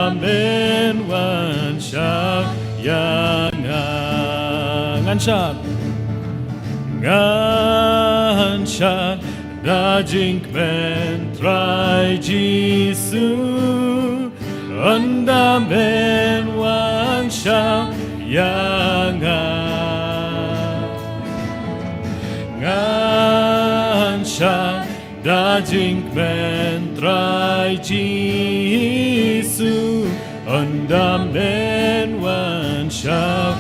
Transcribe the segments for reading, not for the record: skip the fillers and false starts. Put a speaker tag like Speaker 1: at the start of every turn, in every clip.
Speaker 1: Amen wan siya ngan siya daging men try Jisu andamen wan siya ngan siya daging men try Jisu andamen wan siya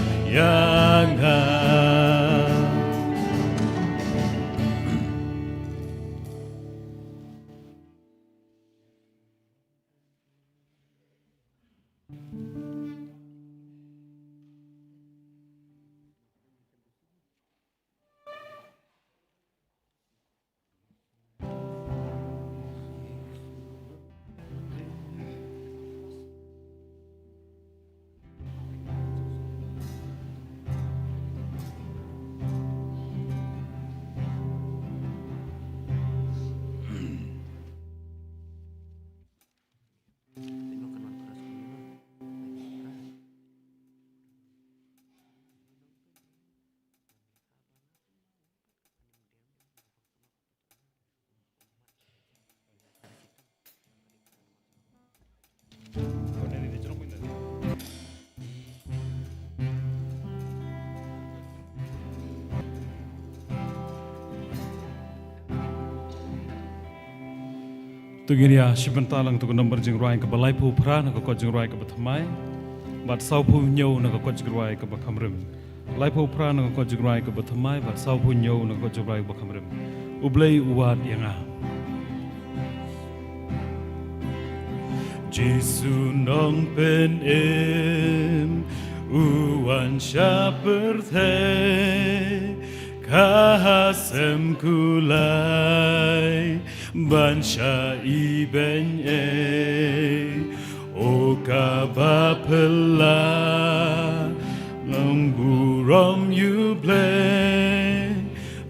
Speaker 1: Tugiria sibentalang tu nomor jengruai ke balai pu pra nak ko jengruai ke batmai bat sau pu nyau nak ko jengruai ke bakamrim lai pu pra nak ko jengruai ke batmai bat sau pu nyau nak ko jengruai ke bakamrim ublei uat yang Jisu nong pen uan syaperte kahasem kulai bansha ibenye o kabapela lemburom yuble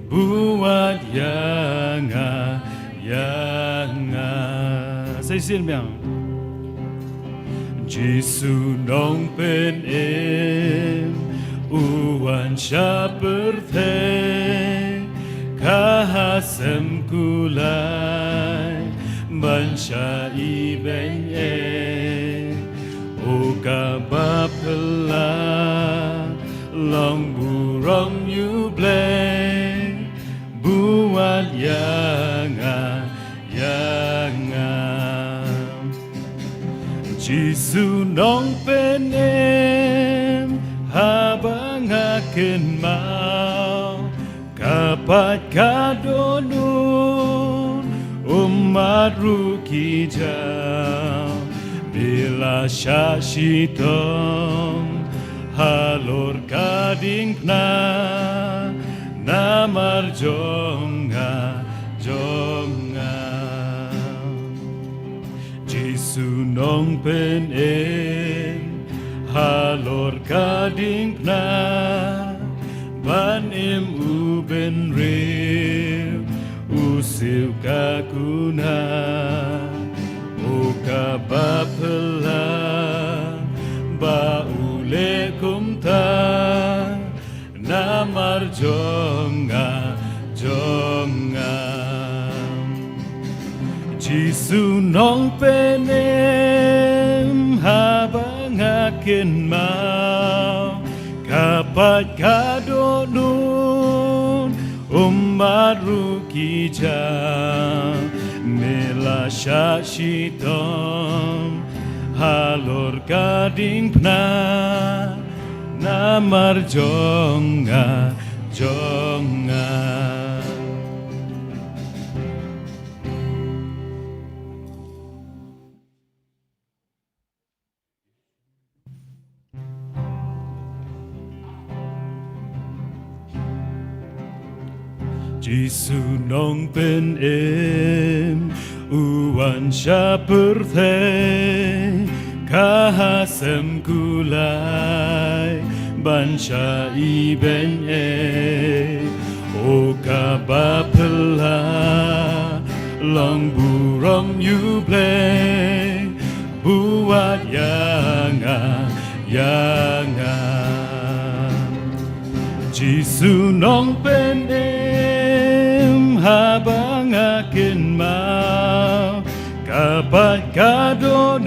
Speaker 1: buat yanga Seisil miang Jisu nong pen uan syaperte kahasem kulai bansha ibenye o kabapela long burong yuble buat yanga Jisu nong penem habang akin mau kapat kadonun umat ruki jauh bila syashitong halor kading namar jonga Jisu nong penem halor kading ban uben rew usiw kakuna o kabapela ba ule kumta namar jonga Jisu nong penem habang akin mau kapat kadonun umat ruki jauh mela syashitong halor kading namar jonga Jisu nong penem uan syaperte kahasem kulai bansha ibenye o kabapela long burom yuble buat bat yang Jisu nong penem habang akin mau kapat kadodun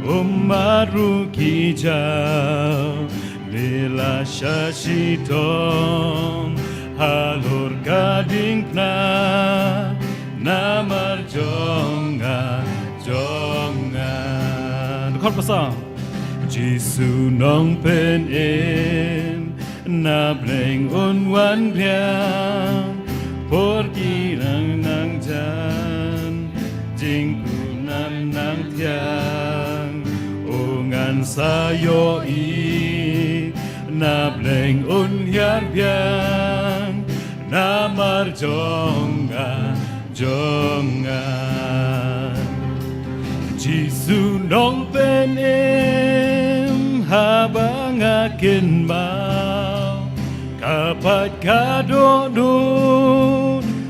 Speaker 1: umaru kijau bila syashitom halur gading namar jonga Dekor pasang Jisu nong penem nableng unwan piang porki nang jan jingku nang tiang ungan sayo i nableng unhyar piang namar jonga Jisu nong penem habang akin mau kapat kadodun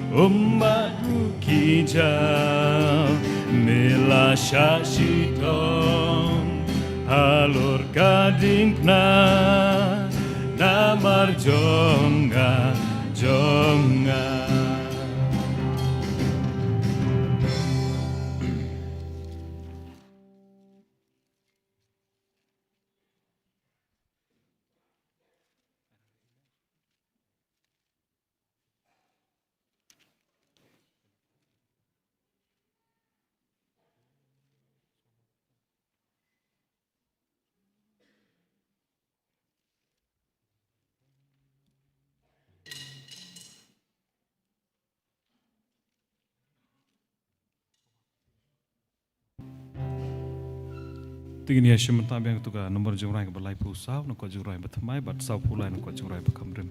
Speaker 1: umat kijau mila syashitong halur gading namar jonga Tingin ya sementara yang tuga nomor jengrai ke balai pusau nukot jengrai bertemai bat sau pulai nukot jengrai berkamrim.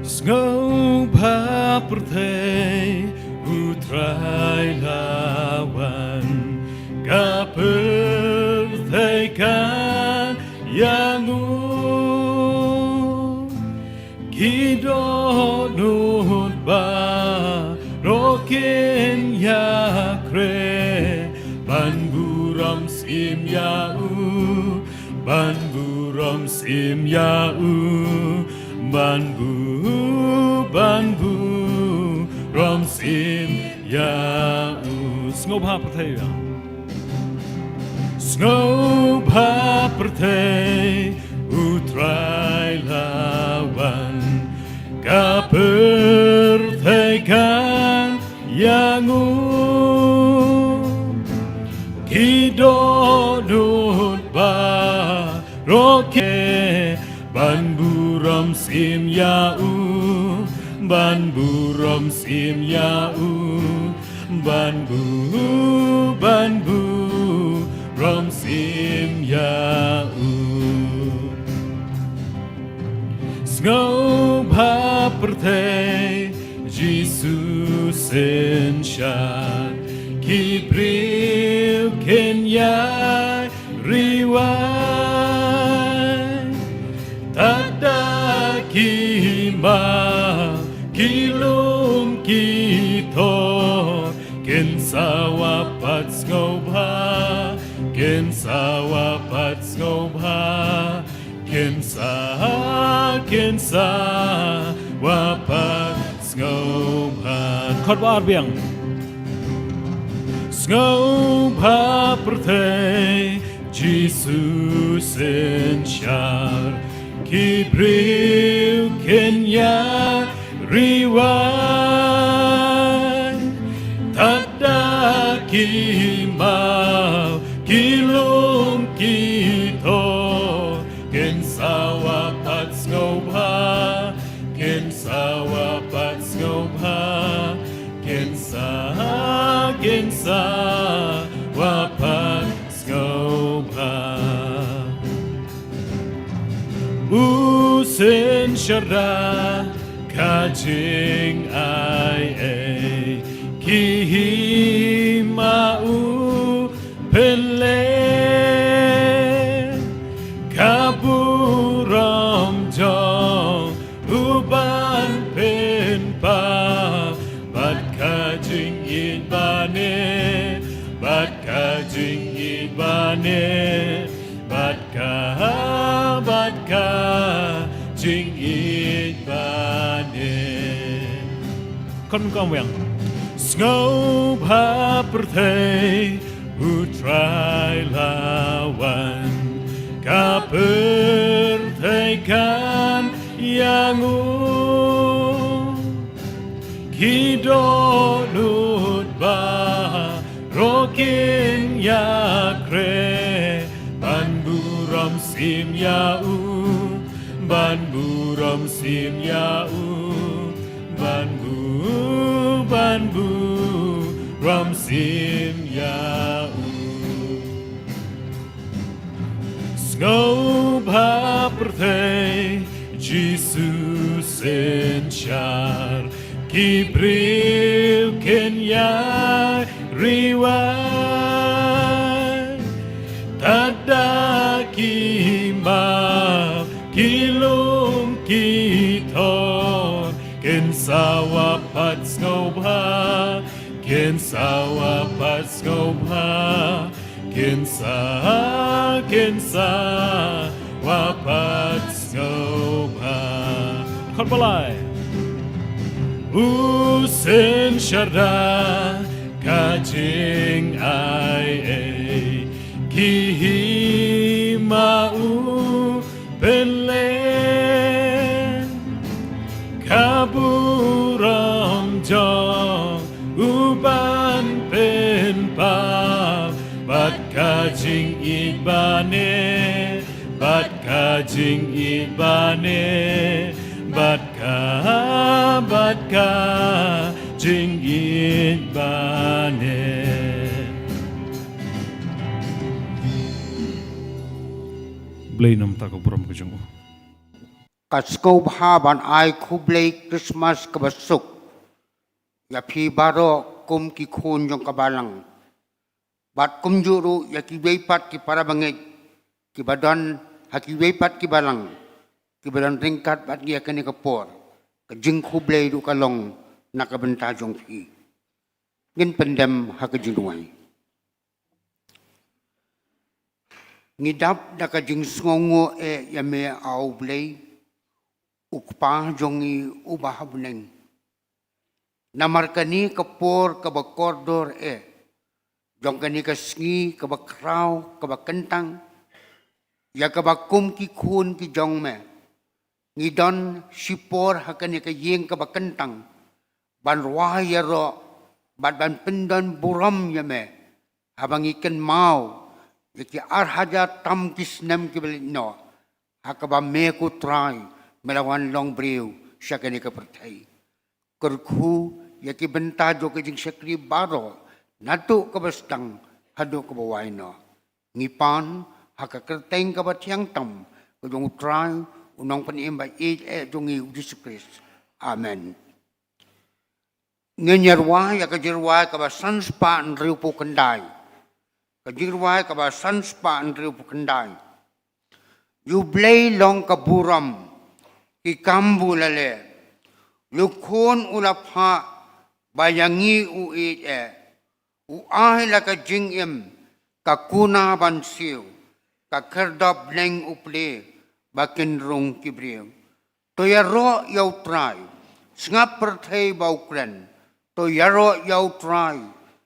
Speaker 1: Sngobha pertei utrai lawan kaperteikan yang Kidonut ba rokin yakre ban buram sim yau ban buram sim yau ban buram sim yau Sngobha pertei Sngobha pertei utrai lawan kaperteikan yang kidodut ba roke ban buram sim yau ban buram sim yau ban buram sim yau Sngobha pertei Jesus en shat kibril kenya riwai tada kima kilum kito ken sawapat Sngobha Kensa wapat Sngobha Khotbar biang Sngobha pertei Jesus en shar kibril kenya riwai tada kimau kilum kito Kensa wapat Sngobha wapat Sngobha Usen syarda kajing ai kihimau pele kaburam jong ubah
Speaker 2: บัดกาจิงอีบานเน
Speaker 1: คนก็เวียง
Speaker 2: Snow Papertay who try lawan Kapertaykan yang Kidonut ba Rokin yakre Ban buram sim yau Ban buram sim yau Banbu ram sim yau Snow Papertay Jesus enchar Kibril Kenya riwai Tada kimau kilung kiton Ken sawapat skobha Ken sawapat skobha Ken sawapat skobha
Speaker 1: Kon balai
Speaker 2: Usen syarda kajing ai Kihimau penlen Kaburam jong uban penpap Bat kajing ibane Bat kajing ibane Bat kajing ibane
Speaker 1: Blay nam tako buram ko jung
Speaker 3: Kasko bahaban ay kublay Christmas kabasuk. Ya pi baro kum ki kun jong kabalang. Bat kum juru ya ki weipat ki para bangit. Ki badan haki weipat ki balang. Ki badan ringkat bat dia kani kapor. Kajing kublay du kalong nakabenta jong pi. Ngin pendem hakajinuay. Ngidap da kajing sngongo ya me au blay. Ukpa jongi ubah buneng. Namarkani kapor kabakordor Jongkani kasngi kabakraw kabakentang. Ya kabakum ki kun ki jongme. Ngidon sipor hakani kayeng kabakentang. Banwa yaro ban pendon buram yame. Habang ikan mau. Yaki arhaja tam kisnem kibalino. Hakaba meku try. Melawan long brew siya kani kapertay. Kerku yaki bentajo kajing syakri baro nato kabastang hado kabaway no. Ngipan hakakerteng kabatyang tam kajong utray unang paniimbay jongi Jesus Christ. Amen. Nganyarwa yakajirwa kabasanspa ang riu po kanday. Kajirwa kabasanspa ang riu po kanday. Yublay long kaburam Ikambu lale, lukon ulapha bayangi uit uahi la ka jingim kakuna bansiw kakerdab neng uple bakin rong kibriw. Toyaro yaw try, sngap pertay baukren, toyaro yaw try,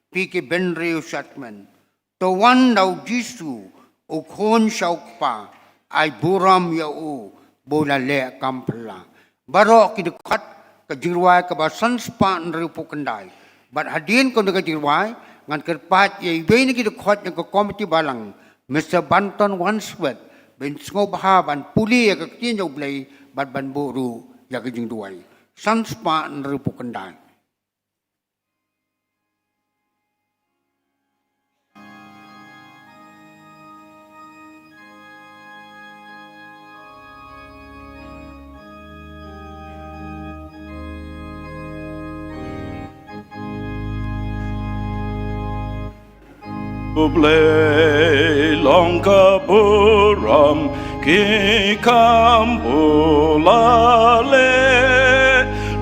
Speaker 3: piki benriw shatman, towan daw jisu ukon shaukpa ay buram yaw bola le kampla baro kidekat kajirwai kabasan spa nripu kendai bat hadin ko kajirwai ngan kerpat ye beini kidekat yang ke komiti balang Mr. Banton Wansworth ben ngobahaban puli ya kakin jau blai bat ban buru ya kajing duai san spa nripu kendai
Speaker 2: Ublay long kaburam ki kambulale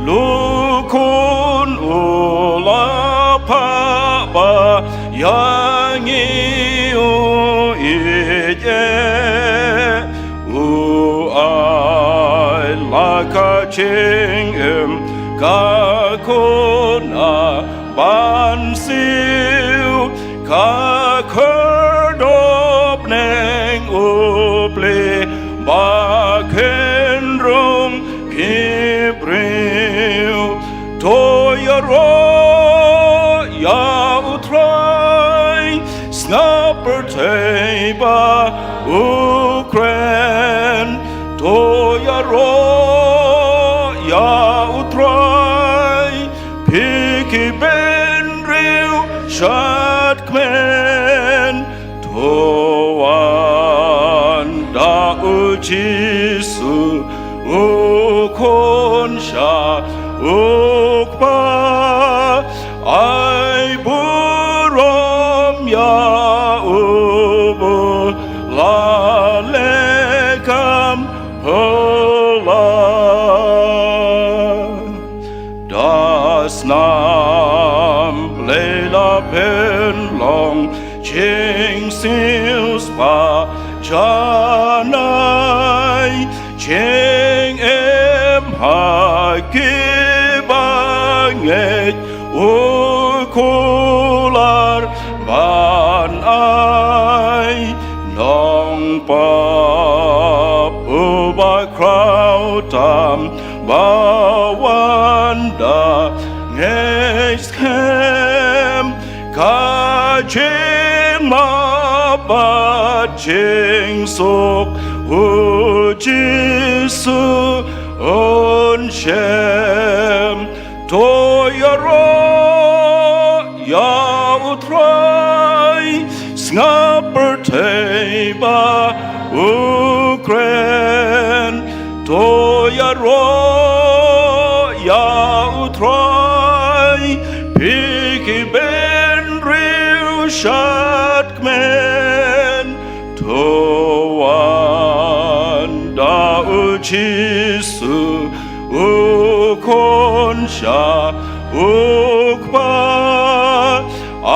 Speaker 2: lukun ulapa ba yangi ui ching em ka kona ban siu ka kerdop neng uple ba ken rong kibril toyaro ya utrai snapper teba Ukraine toyaro ya utrai piki ben real shot kmen toan da ujisu ukon sha ukpa ai burom ya ubu la lekam hola das nam leila pen long ching sils pa janai ching em ha kibanget ukular ban ai nong pap uba krautam bawanda ngeskem kaching mabaching sok ujisu onshem toyaro ya utrai snapper teba Ukraine toyaro ya utrai piki ben real shot kmen toan da ujisu ukon sha ukpa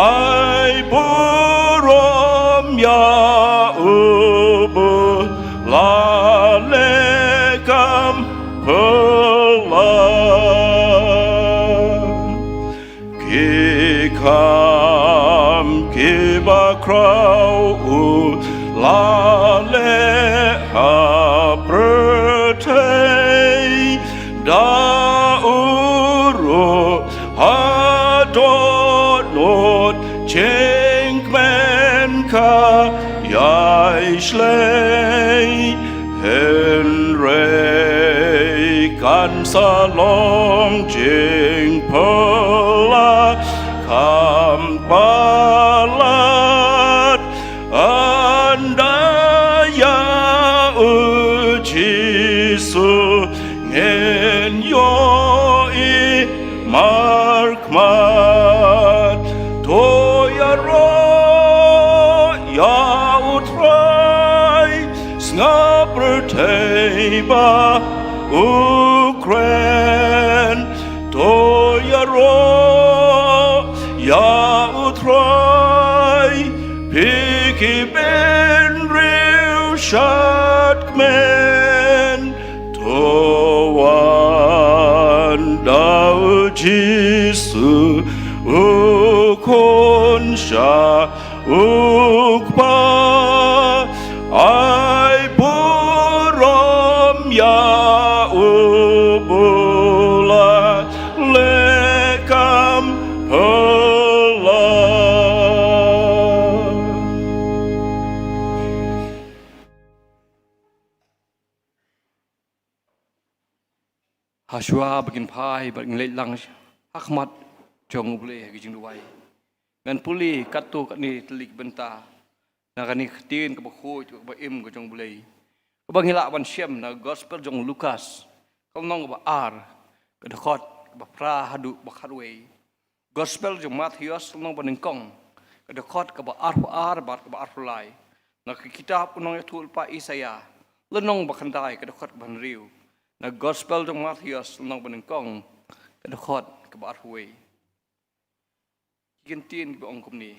Speaker 2: ai burom ya ubu la lekam pela kikam kiba krau u la le ha prete da uro ha do not chenkmen ka yai shlei henry kan salong jing pola kam palat andaya ujisu ngen yo i markmat toyaro ya utrai snapper teba Ukraine toyaro ya utrai piki ben real shot kmen toan da ujisu ukon sha ukpa ai burom ya ubula lekam pela Hashua bagin pai bagin lelang Ahmad jong boleh gijing duai ngan puli katu kat ni telik benta na kani khtin ka bakhu ka ba im ka jong boleh ka bangila ban syam na gospel jong Lukas ka nong ba ar ka dakhot ka ba pra hadu ba kharwe gospel jong Matius nong ba ningkong ka dakhot ka ba ar ba ka ba ar na kitab nong yatul pa Isaya lenong ba khandai ka dakhot ban riu na gospel jong Matius nong ba ningkong ka dakhot ka ba arwe gintin ba ong kumni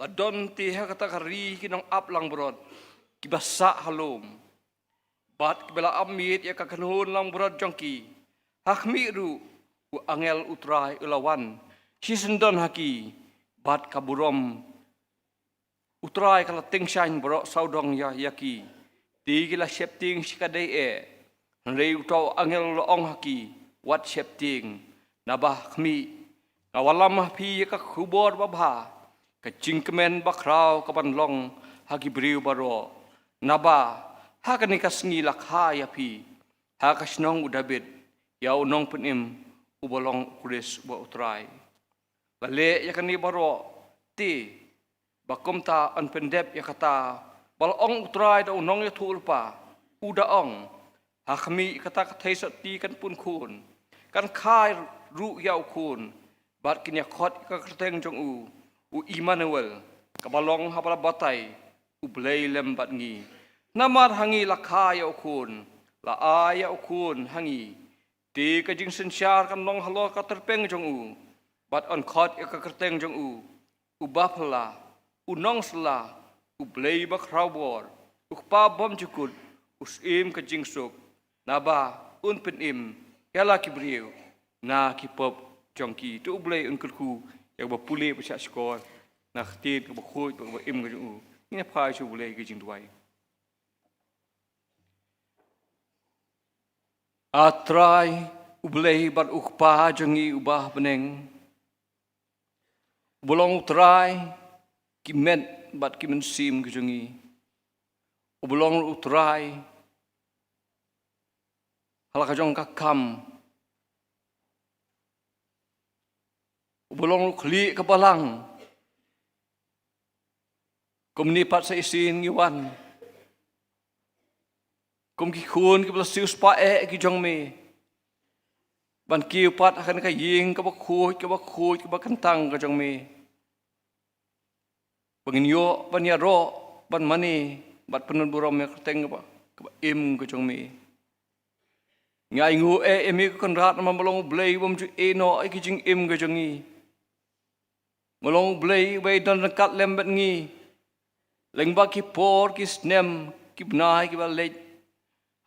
Speaker 2: la don ti ha kata kari kinong ap lang brod kibasa halom Bat kibela amit ya kakanhun lang berat jongki. Hak mi ru u angel utrai ulawan. Si sendon haki bat kaburom utrai kala tingsain borok saudong ya yaki. Di kila septing sikadai Rei utau angel loong haki wat septing nabah kami ngawalamah pi ka khubor babha ka jingkemen bakrau kapan long haki briu baro nabah hakani kasngi lakha ya pi hakasnong udabit ya unong penim ubolong kuris ba utrai lale ya kani baro ti bakom ta an pendep ya kata balong utrai da unong ya tulpa udaong Hakmi kata katai sati kan pun kun kan kai ru yau kun bat kinya khot ka kerteng jong u Emmanuel kabalong habala batai u blei lem bat ngi namar hangi lakha yau kun la a yau kun hangi ti ka jing sensyar kan long halo ka terpeng jong bat on khot ka kerteng jong u bapla u nong sla u blei ba krawbor u pa bom jukut usim ka jing suk Naba un penim yala kibriu na kipop jongki tu blai un kulku yang bapule pasal skor na khtit ka bakhoi ba im ga u ni phai chu blai ki jing duai atrai ublai bat ukpa jongi ubah beneng bolong utrai kimet bat kimen sim ki jongi bolong utrai halakajong kakam bolong kli kebalang kum ni pat sa isin ngiwan kum ki khun ki blasius pa ki jong me ban ki pat akan ka ying ka bakhuj ka bakantang ka jong me bangin yo ban ya ro ban mani bat penun burom ya kerteng ka im ka jong me Ngai ngu emi kan rat ma malong blei bom ju no ai ki jing im ga jangi malong blei bai dan kat lem bat ngi leng ba ki por ki snem ki bnai ki ba le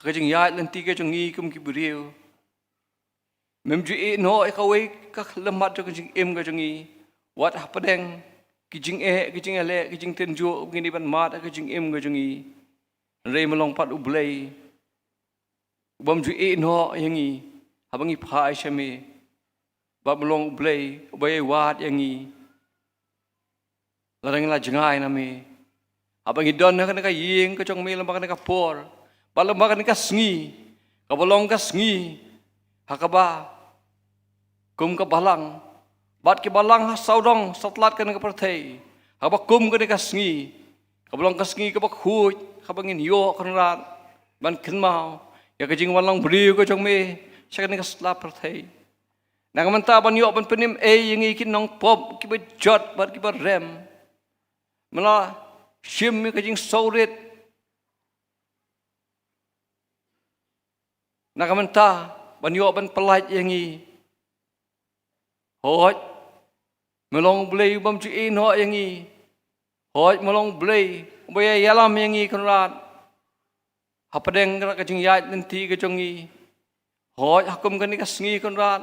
Speaker 2: ka jing ya len ti ga jangi kum ki briu mem ju no ai ka wei ka lemat ka jing im ga jangi wat hapadeng ki jing le ki jing ten ju ngini ban mat ka jing im ga jangi rei malong pat u blei bom ju no yangi habangi phai shame bablong blei bai wat yangi larang la jangai na me habangi don na ka ying ka chong me lamba ka por balamba ka sngi ka bolong ka sngi hakaba kum ka balang bat ki balang ha saudong satlat ka ka perthei haba kum ka sngi ka bolong ka sngi ka bak huj habangin yo kan rat ban khnmao ya kajing walang beriu ko jong me sakani ka slap perthei nangamanta ban yo ban penim yangi kin nong pop ki ba jot bat ki ba rem mala shim mi kajing saurit nangamanta ban yo ban pelaj yangi hoj melong blei bam ju no yangi hoj melong blei boya yalam yangi kanrat hapadeng ka jing yat nanti ka jongi hoj hakum kan ka sngi kan rat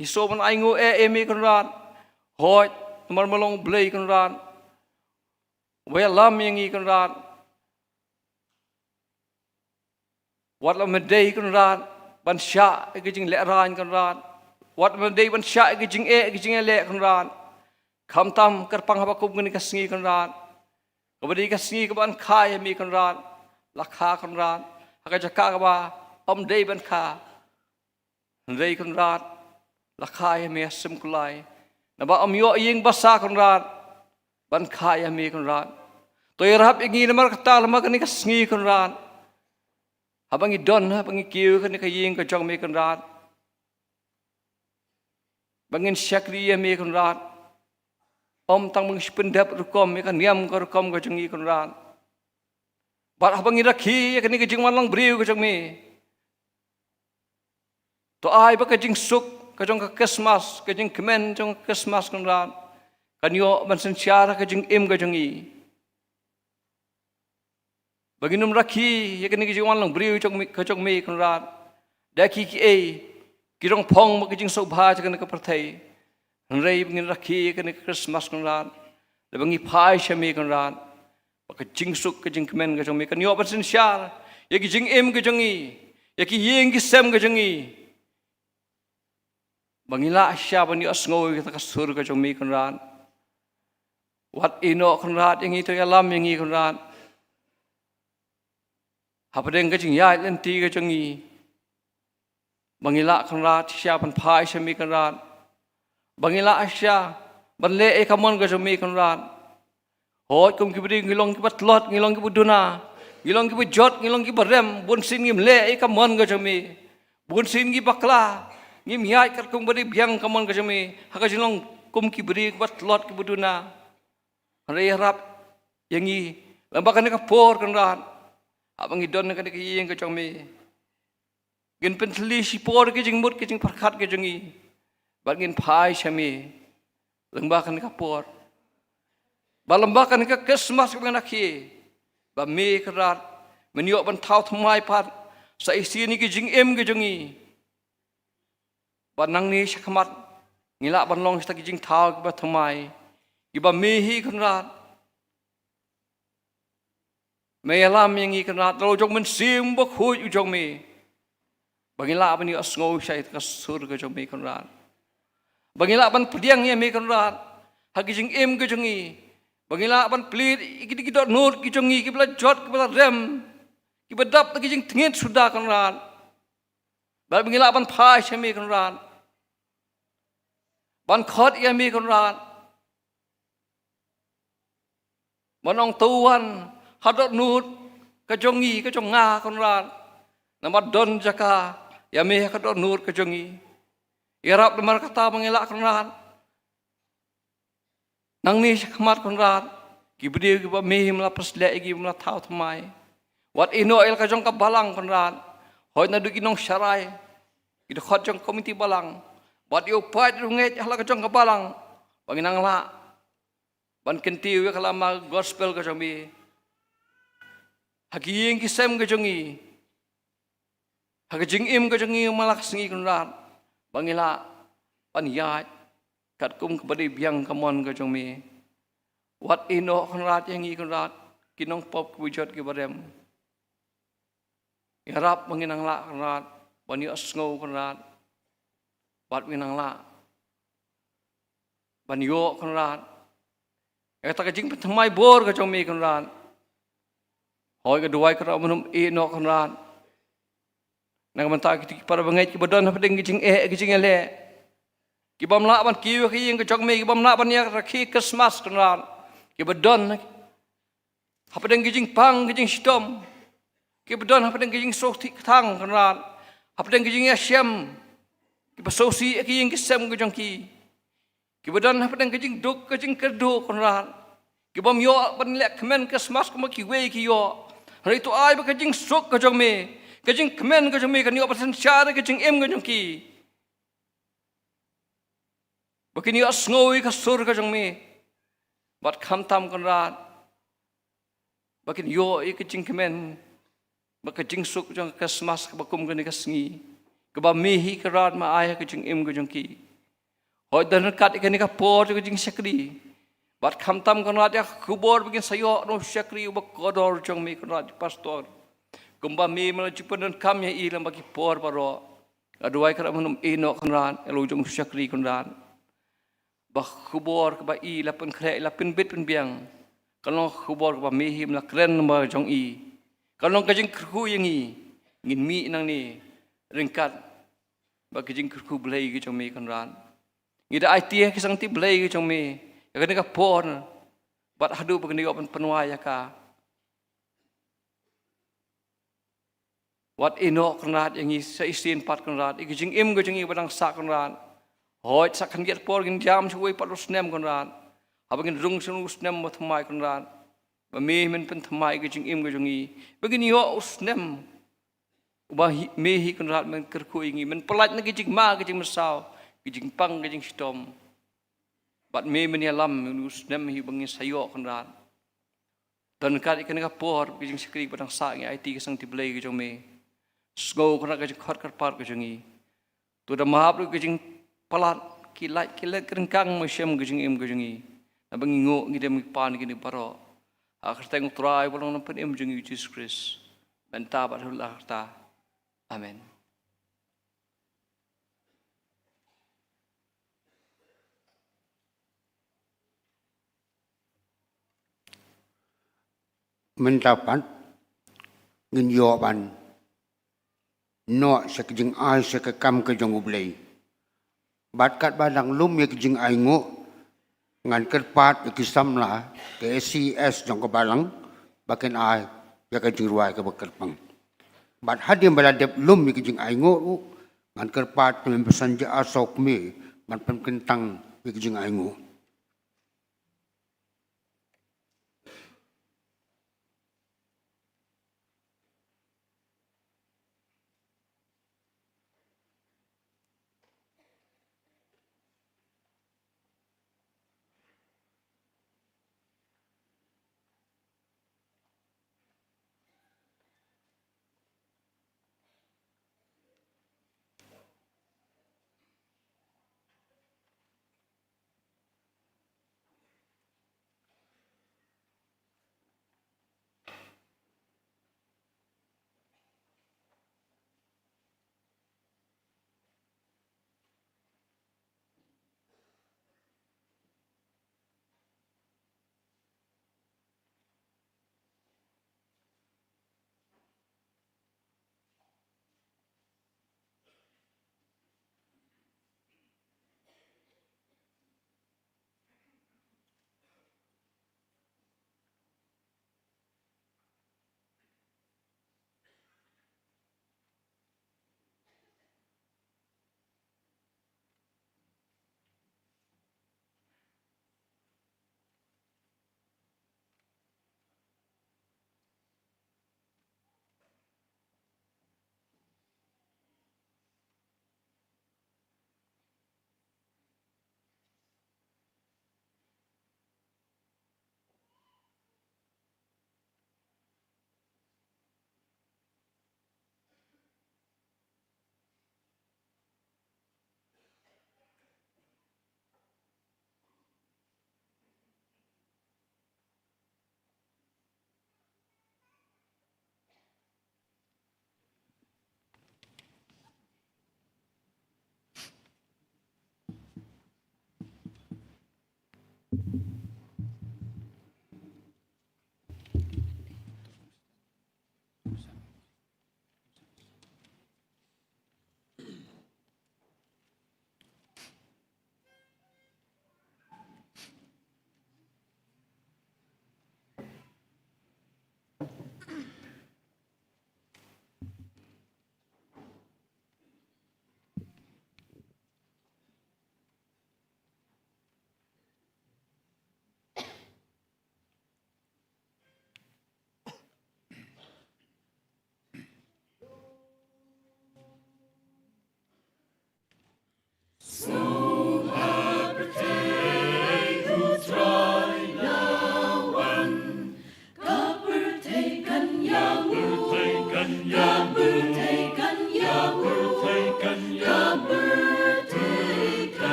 Speaker 2: ni so man ai ngo emi kan rat hoj mar malong blei kan rat we lam yangi kan rat wat la medei kan rat ban sha ka jing le ran kan rat wat medei ban sha ka jing le kan rat kham tam karpang habakum kan ka sngi kan rat kabadi ka sngi ka ban khai mi kan rat lakha kan rat haka jaka ka ba om dei ban kha rei kan rat lakha ya me sim kulai na ba om yo ying basa kan rat ban kha ya me kan rat to irap ingi na mar kata lama kan ka sngi kan rat habangi don habangi kiu kan ka ying ka jong me kan rat bangin syakri ya me kan rat om tang meng spendap rukom me kan niam ka rukom ka jongi kan rat Bat habang irakhi kani ka jing walang briu ka jong me. To ai ba ka jing suk ka jong ka Christmas ka jing kemen jong Christmas kan rat. Kan yo ban sensyara ka jing im ka jong i. bagi num rakhi ya kini kijing wan lang briu chong mi kan rat da ki kirong phong ma kijing so bha cha kan ka prathai rei bangin rakhi kan Christmas kan rat le bangi phai shami kan rat ka jing suk ka jing kmen ka chong mi kan yo pa sin sha ya ki jing em ka chong i ya ki yeng ki sem ka chong i bangila sha bani asngoi ka sur ka chong mi kan rat wat ino kan rat yang itu ya lam yang i kan rat hapadeng ka jing ya len ti ka chong i bangila kan rat sha ban phai shami kan rat bangila sha ban le e kamon ka chong mi kan rat hoi kum kibri ngilong kibat lot ngilong kibuduna ngilong kibujot ngilong kibarem bun sin ngim le e kamon ka chong mi bun sin gi bakla ngim yai kat kum bari biang kamon ka chong mi haka jilong kum kibri kibat lot kibuduna re rap yangi lambakan ka por kan rat abang idon ka ki yeng ka chong mi gin pentli si por ki jing mut ki jing parkhat ki jing i bat ngin phai shami lambakan ka por balambakan ka Christmas ka nakhi ba me krat menyo ban thau thmai pat sa isi ni ki jing em ki jing i ba nang ni shakmat ngila ban long sta ki jing thau ba thmai ki ba me hi krat me lam yang i krat lo jong men sim ba khui u jong me bangila ban ni asngoi sai ka sur ka jong me krat bangila ban pdiang ye me krat ha ki jing em ki jing i bangila ban plit ikit dot nur ki jongi ki bla jot ki bla rem ki badap ki jing tngit sudah kan ran ba bangila ban phai shami kan ran ban khot ya mi kan ran manong tuan hadot nur ka jongi ka jonga kan ran namat don jaka ya me ka dot nur ka jongi irap demar kata bangila kan ran nang ni khmat kon rat ki bdi ki ba mehim la presle ki mla thau thmai wat ino el ka jong ka balang kon rat hoi na du ki nong sharai ki khot jong komiti balang wat yo pai du nge hala ka jong ka balang banginang la ban kenti we kala ma gospel ka jong mi haki yeng ki sem ka jong i haki jing im ka jong i malak singi kon rat bangila pan ya kat kum kebadi biang kamon ka jong mi wat ino kan rat yang i kan rat kinong pop kubujot ki barem yarap menginang la kan rat bani asngau kan rat bat menginang la bani yo kan rat eta ka jing pethmai bor ka jong mi kan rat hoi ka duai ka menum ino kan rat nang menta ki para bangai ki badon ha pedeng ki jing ele ki bam la ban ki ki yeng ka jong me ki bam la ban ya rakhi Christmas kan ran ki badon ha pedeng ki jing pang ki jing stom ki badon ha pedeng ki jing sok thi thang kan ran ha pedeng ki jing ya shem ki basosi ki yeng ki sem ki jong ki badon ha pedeng ki jing duk ki jing kerdu kan ran ki bam yo ban le khmen Christmas ko ma ki we ki yo hari tu ai ba ki jing sok ka jong me ki jing khmen ka jong me kan yo pasen share ki jing em ka jong ki Bakini asngoi ka sur ka jong mi bat kham tam kan rat bakin yo ik jing kemen bak jing suk jong Christmas ka bakum ka ni ka sngi ka ba mi hi ka rat ma ai ka jing im ka jong ki hoi dan kat ka ni ka por ka jing sakri bat kham tam kan rat ya khubor bakin sayo no sakri ba kodor jong mi kan rat pastor kumba mi ma jipan kam ya i lam baki por paro aduai ka manum ino kan rat elo jong sakri kan rat bah khubor ka ba i lapun kre lapun bit pun biang kalong khubor ka ba mehim la kren ba jong i kalong ka jing khu yang i ngin mi nang ni ringkat ba ka jing khu blai ki jong mi kan ran ngida ai tie ki sang ti blai ki jong mi ka ni ka por bat hadu ba ni open penwa ya ka wat ino kan rat yang i sa isin pat kan rat ki jing im ka jong i badang sa kan rat hoi sakhan get por gin jam chui patus nem kon ran habagin rung sunu snem ma thmai kon ran ba me men pen thmai ge jing im ge jongi begin yo usnem ba me hi kon ran men ker khu ingi men pelat na ge jing ma ge jing masau ge jing pang ge jing stom bat me men ya lam usnem hi bangin sayo kon ran dan kat ikan kapor kijing sekri padang sa ngi IT kesang tiblay kijong me sgo kana kijing khot karpar kijong i tu da mahap kijing palat kilat kerengkang masyam kijing im kijong i na bangingo ngi dem pan kini paro akhir teng try bolong nampan im kijong i Jesus Christ benta badhul akhta amen.
Speaker 3: Mendapat ngin yoban no sekejeng ai sekekam kejong ublay bat kat badang lum ya kejeng ai ngo ngan kerpat ya kisamla ke SCS jong kebalang baken ai ya kejeng ruai ke bekerpang bat hadim baladep lum ya kejeng ai ngo ngan kerpat pembesan ja asok me man pemkentang ya kejeng ai ngo.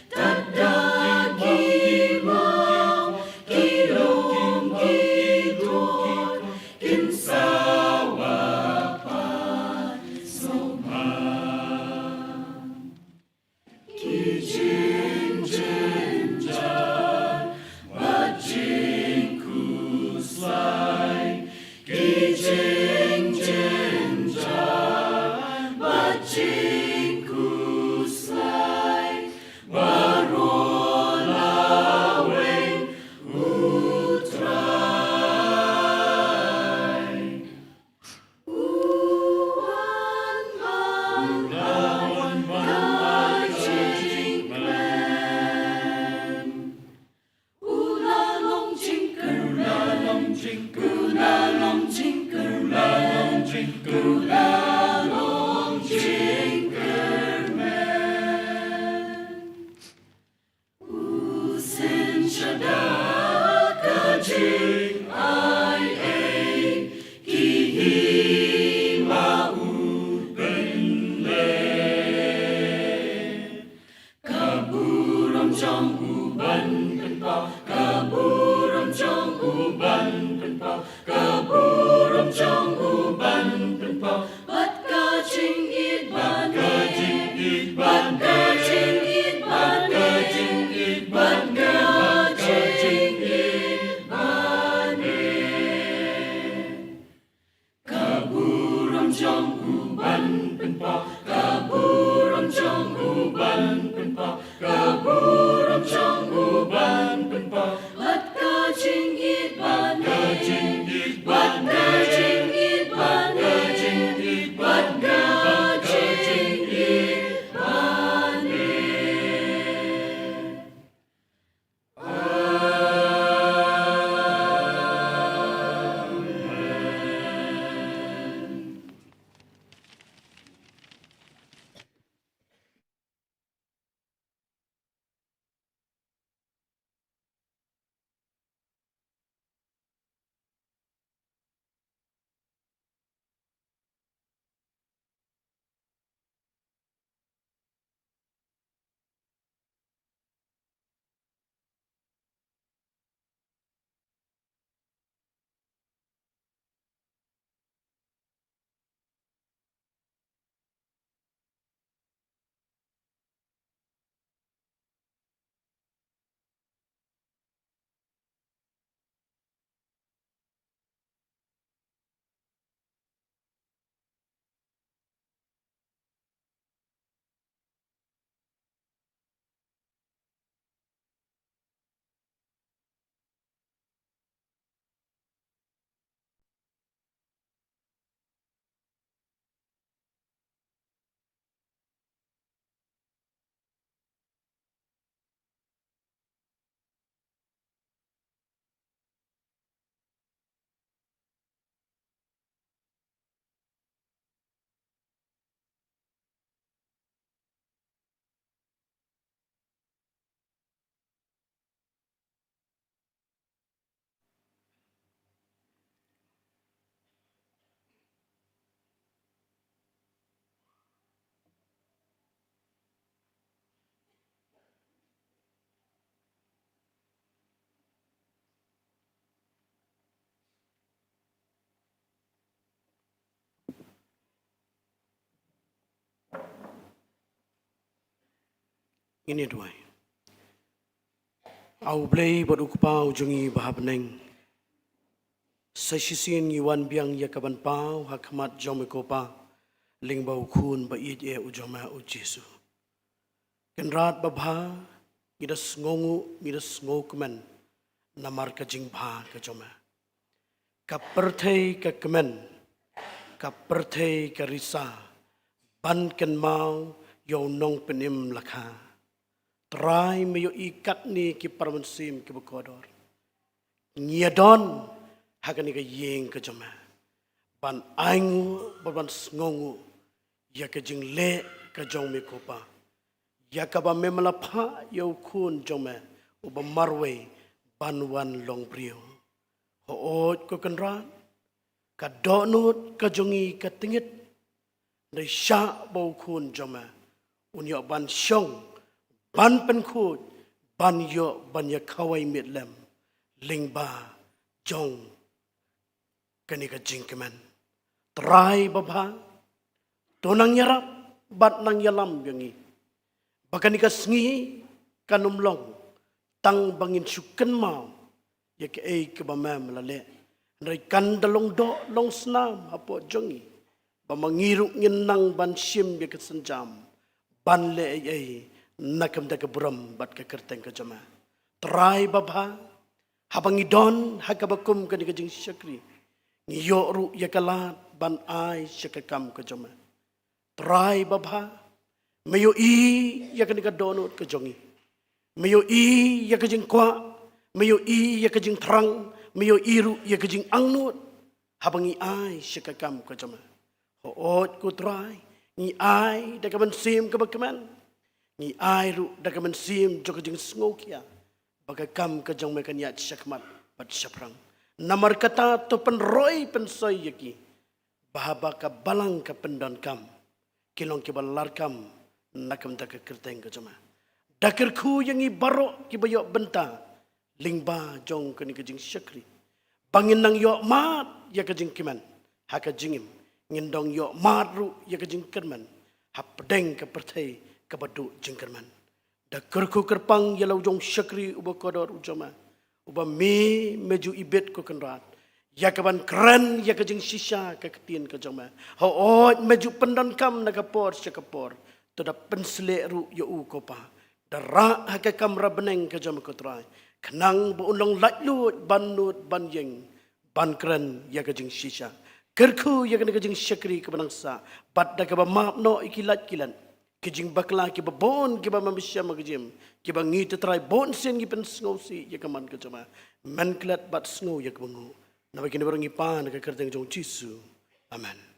Speaker 4: Tadagi Ini dua. Au blay bot ukpau jungi bahabneng. Sesisin yuan biang yakaban pau hakmat jomikopa lingbau kun ba ije ujoma u Jesu. Kenrat babha midas ngokmen namar ka jingba ka joma. Kaperthei ka kemen kaperthei ka risa ban ken mau yo nong penim lakha. Try mayo ikat ni ki parmansim ki bukodor. Nyadon hakani ka yeng ka joma. Ban aingu ban ngongu ya ka jing le ka jong mi kopa. Ya ka ba memalapha yo kun joma uba marwe ban wan long brio. Hoot ko kanra ka donut ka jongi ka tingit na sya bau kun joma. Unyo ban syong ban penkut ban yo ban ya kawai mitlem lingba jong kanika jingkeman try babha tonang yarap bat nang yalam yangi bakanika sngi kanumlong tang bangin sukan mau ya ke ke bamam lale nai kandalong do long snam apo jongi bamangiru nginang ban sim ya kesenjam ban le ai nakam da kabram bat ka kerteng ka jama try babha habang idon hakabakum ka digajing syakri ngiyo ru yakalat ban ai syakakam ka jama try babha mayo i yakani ka donut ka jongi mayo i yakajing kwa mayo i yakajing terang mayo iru yakajing angnut habang i ai syakakam ka jama Hoot ko try, ngi ai da kaman sim kabakaman, ngi ai ru da kaman sim jo kajing sngokia, bagakam kajang me kanyat syakmat pat syaprang. Namar kata to penroy pensoy yaki, bahaba ka balang ka pendan kam, kilong ki balar kam, nakam da ka kerteng ka jama. Dakar ku yang i barok ki bayok benta, lingba jong kani kajing syakri. Bangin nang yok mat ya kajing kiman, haka jingim. Ngendong yok madru ya ke jingkerman hapdeng ke pertai ke badu jingkerman da kerku kerpang ya lau jong syakri uba kodor ujama uba mi meju ibet ko kenrat ya ke ban keren ya ke jing sisa ke ketien ke jama ho meju pendan kam na kapor syakapor to da pensle ru ya u kopa da ra haka kamra beneng ke jama ko trai kenang bu unlong latlut banut banjeng ban keren ya ke jing sisa kerku ya kena kejing syakri ke bangsa bat da ke ba map no ikilat kilan kejing bakla ke ba bon ke ba mamisya magajim ke ba ngi tetrai bon sen gi pen sngosi ya kaman ke jama man klat bat sngo ya ke bangu na ba kini barang ipan ke kerteng jong Jisu amen.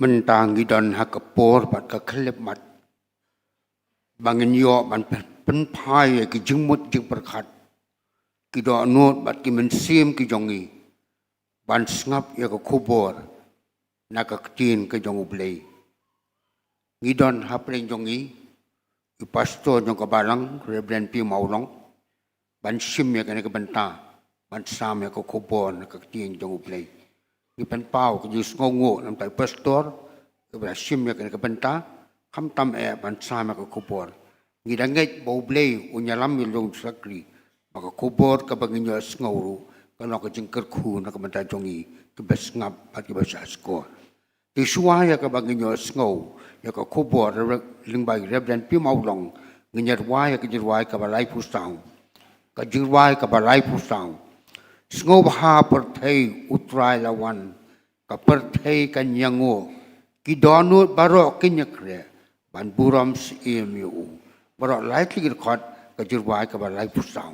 Speaker 3: Mentang gidan hakapor bat ka kelep mat. Bangin yo ban pen pai ki jingmut jing perkat. Ki do not bat ki mensim ki jongi. Ban ngap ya ka kubor. Na ka ketin ke jong ublei. Gidan hapreng jongi. I pastor jong ka balang Reverend P Maulong. Ban sim ya ka benta. Ban sam ya ka kubor na ka ketin jong ublei. Ni pen pau ke jus ngongo nam tai pastor ke brasim ya ke benta kam tam ban sama ke kubor ni danget bau blei unyalam yulung sakri maka kubor ke banginyo sngoru kana ke jingker khu na ke benta jongi ke bes ngap pat ke basa skor ti suaya ke banginyo sngo ya ke kubor lingbai Reverend Pi Maulong nginyar waya ke jirwai ke balai pusang ke jirwai ke balai pusang Sngob ha perthei utrai lawan ka perthei kan yango ki donut barok kinyakre ban buram emu barok likely khot ka jirwai ka balai pusang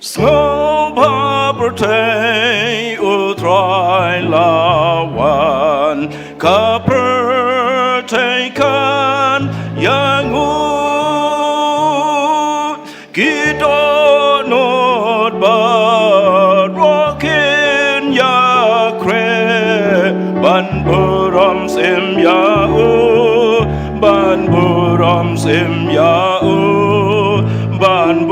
Speaker 5: Sngoba pertei utrai lawan ka pertei kan yangut kidonot barokin yakre ban buram sim yau ban buram sim yau ban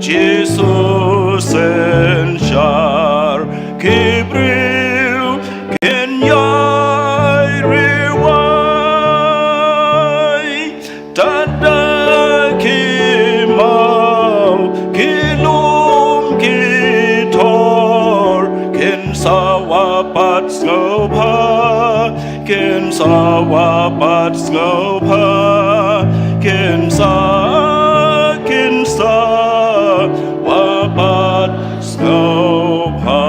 Speaker 5: Jesus and Shar Kibril Kenyai Riwai Tada Kimau Kilum Kitor Ken Sawapat Sngopa Ken Sawapat Sngopa Ken wapat sngopa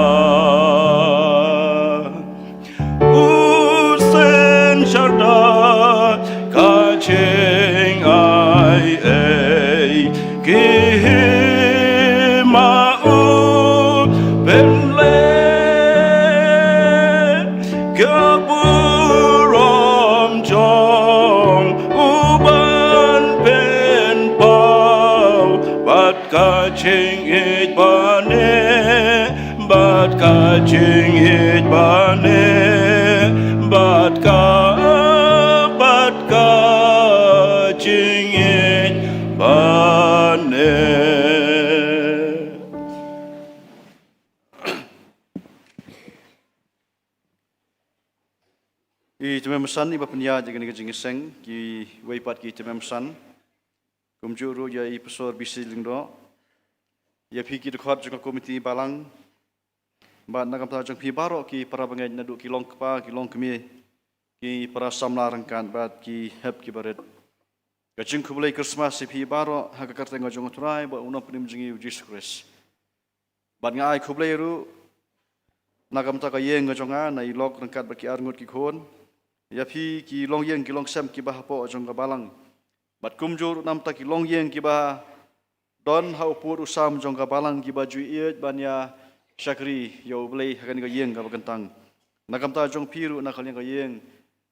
Speaker 5: usen sharda kaching ai kihima benle kaburom jong uban pen pau bat kaching it bane bat kaching it bane bat kaching it bane. I temem san iba penya jaga ni kajing iseng ki waipat ki temem san kumjuru ya I pastor bisi lingdo ya phi ki dekhot jong komiti balang ba nakam ta jong phi baro ki para bangai nadu ki long kpa ki long kemi ki para samla rangkan bat ki hep ki baret ka jing khulai Christmas phi baro ha ka karteng jong turai ba unam pnim jingi Jesus Christ bat ngai khulai ru nakam ta ka yeng jonga na I lok rangkat ba ki arngut ki khon ya phi ki long yeng ki long sam ki ba po jong ka balang bat kumjur nam ta ki long yeng ki ba don hau pur usam jong ka balang ki ba ju iet banya syakri yo blei hakan ka yeng ka bagantang nakam ta jong piru na khaleng ka yeng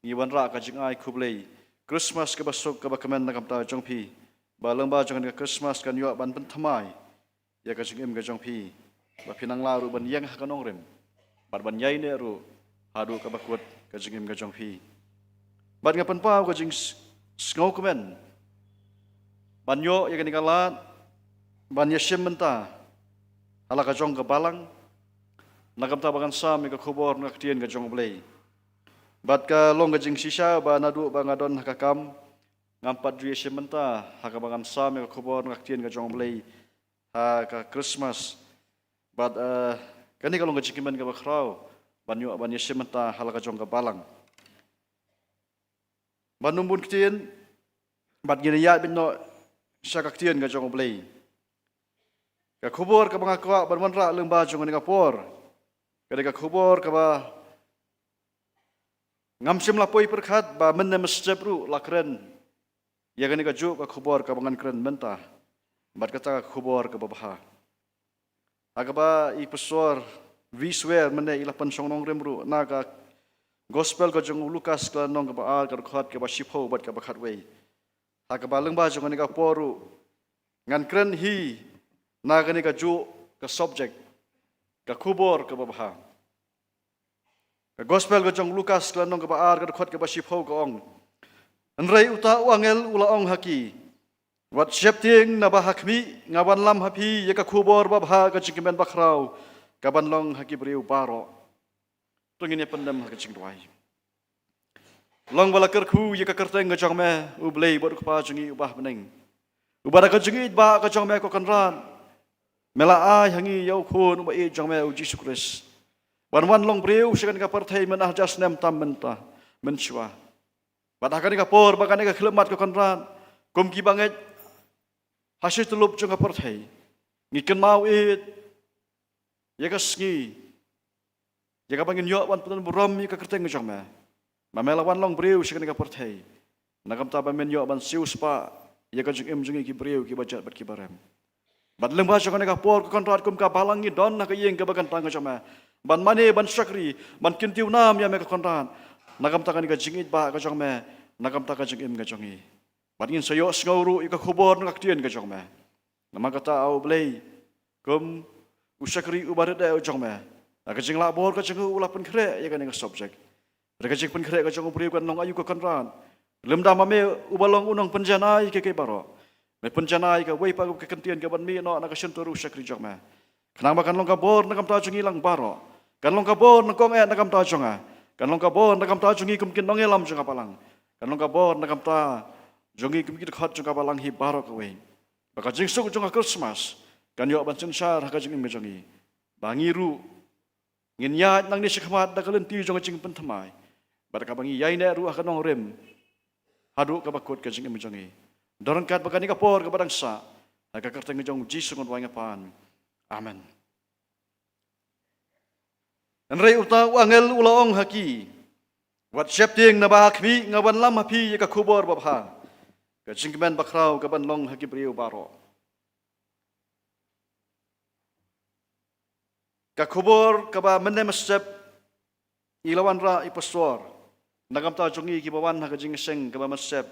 Speaker 5: ni wan ra ka jing ai khublei Christmas ka basuk ka bakamen nakam ta jong pi ba lengba jong ka Christmas kan yo ban pen thamai ya ka jing em ka jong pi ba pinang la ru ban yeng hakan ong rem bat ban yai ne ru hadu ka bakut ka jing em ka jong pi bat ngapan pau ka jing ngau kemen ban yo ya kan ka lat ban yashim menta ala ka jong ka balang nakam ta bagan sam ka khobor nak tien ka jong blei bat ka long ka jing sisa ba nadu ba ngadon hakakam ngampat ju yashim menta ha ka bagan sam ka khobor nak tien ka jong blei ha ka Christmas bat kani ka long ka jikimen ka bakrau ban yo ban yashim menta hala ka jong ka balang ban numbun tien bat gini ya bin no syakak tien ka jong blei ka khubor ka mga kwa banwanra lengba jong ni kapor ka khubor ka ba ngamsim lapoi perkhat ba men mesjeb ru lakren ya gani ka ju ka khubor ka bangan kren menta bat kata ka khubor ka babha agaba I pastor viswer mene ilapan songnong remru na ka gospel ka jong Lukas ka nong ka ba ka khat ka ba shipho bat ka ba khatwei agaba lengba jong ni ka poru ngan kren hi na gani ka ju ka subject ka khubor ka babha ka gospel ka jong Lukas ka nong ka ba ka khot ka ba shipho ka ong anrei uta wangel ula ong haki wat shepting na ba hakmi ngawan lam hapi ya ka khubor babha ka jingmen bakrau ka banlong haki briu baro tungin ya pendam ka jingdwai long bala kerku ya ka kerteng ka jong me ublei bot ka pa jingi ubah bening ubara ka jingi ba ka jong me ko kanran mela ai hangi yau khon ba e jong me u Jesus Christ wan long breu sekan ka parthai menah jas nem tam menta menchwa badakani ka por bakani ka khlemat ka konran kum ki banget hasil telup jong ka parthai ngiken mau it ya ka sngi ya ka bangin yo wan pun buram ya ka kerteng jong me mela wan long breu sekan ka parthai nakam ta ba men yo ban siu spa ya ka jong em jong ki breu ki bajat bat ki barem bat leng ba jong ka por ka kontrat kum ka balangi don na ka yeng ka bagan tang ka ma ban mane ban syakri ban kintiu nam ya me ka kontrat nakam ta ka ni ka jingit ba ka jong me nakam ta ka jong em ka jong I bat ngin sayo sngauru I ka khobor nak tien ka jong me nama kata au blei kum usyakri ubarat da jong me ka jing la bor ka jong ula pen kre ya ka ni ka subject ka jing pen kre ka jong priu kan long ayu ka kontrat lem da ma me ubalong unong penjanai ke baro me penjanai ka wei pa ka kentien ka ban mi no na ka sentoru syakri jong me kanang makan long ka bor nakam ta jong ilang baro kan long ka bor nakong nakam ta jong kan long ka bor nakam ta jong I kum kin nong elam jong palang kan long ka bor nakam ta jong I kum kin khat jong palang hi baro ka wei baka jing suk jong Christmas kan yo ban sensar ka jong jong I bangiru ngin ya nang ni sikhamat da kalen ti jong jing pen thamai barka bangi yai ne ru ka nong rem hadu ka bakut ka jing jong I dorangkat bakani ka por ka badang sa ka kerteng jong Jesus ngon wang pan amen anrei uta wangel ulaong haki wat shepting na bahakmi ngawan lam hapi ya ka khubor babha ka jingmen bakrau ka banlong haki briu baro ka khubor ka ba menne masjab ilawan ra I pastor nagam ta jongi ki bawan ha ka jing seng ka ba masjab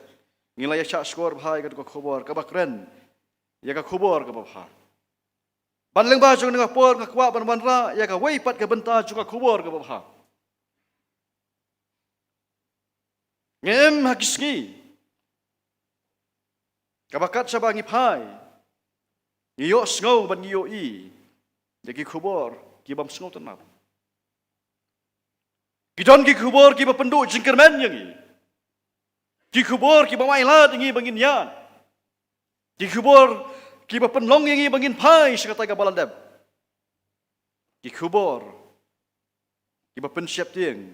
Speaker 5: ngilaya cha skor bhai ka khubor ka bakren ya ka khubor ka babha ban leng ba jong nga por nga kwa ban ra ya ka wei pat ka benta jong ka khubor ka babha ngem hakisngi ka bakat sa bangi phai ngiyo sngo ban ngiyo I ya ki khubor ki bam sngo tanap ki don ki khubor ki ba pendu jingkermen yang I ki khubor ki ba mai la tingi bangin yan Ki kubor ki ba penlong yang bangin pai sekatai ka balandap. Ki kubor ki ba pen siap tiang.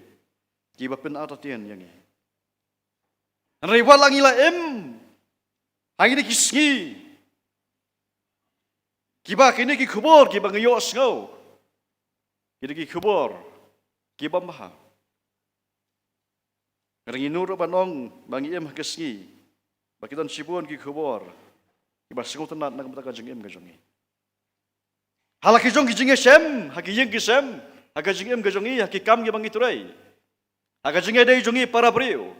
Speaker 5: Ki ba pen atat tiang yang ni. Rewal lang ila Hangin ni kisngi. Kiba kini ki kubor ki bang yo sngau. Kini ki kubor ki bamha. Ngarang inuro banong bang iem kisngi. Bakitan sibun ki kubor. Kiba sngau tenat nak mata kajeng ka jongi. Halaki jong ki jinge sem, haki yeng ki sem, haka jeng ka jongi haki kam ki bang iturai. Haka jinge dei jongi para brio.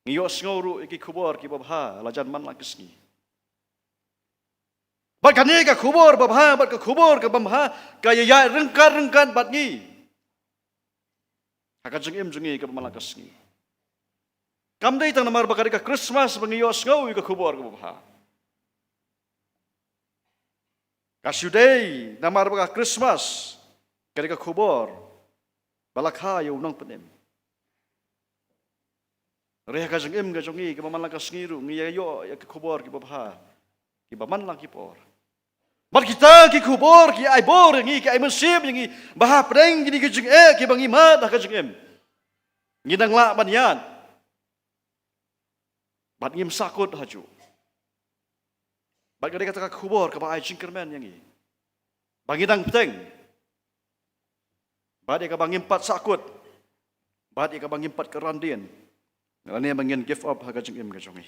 Speaker 5: Ngiyo ngoro iki kubor ki babha lajan man lang kisngi. Bat kani ka kubor babha bat ka kubor ka bamha kaya ya rengkan bat ngi. Haka jeng jungi ka man lang kisngi. Kam dei tang namar bakari ka Christmas bangiyo ngau ka kubor ka babha. Kasyudei namar baka Christmas kari ka kubor balakha yo nang penem. Reha ka jeng ka jongi ka man lang kisngiru ngi yo ya ka kubor ki babha. Ki baman lang ki por. Mat kita ki kubor ki ai bor ngi ki ai mesim ngi bah preng gini ki jeng ki bang imat ka jeng ngi nang la ban yan. Bat ngim sakut haju. Bat gade kata ka kubor ka ba ai jingkermen ngi. Bangi dang peteng. Bat ka bang impat sakut. Bat ka bang impat kerandien. Ngalani bangin give up ha ka jeng ka jongi.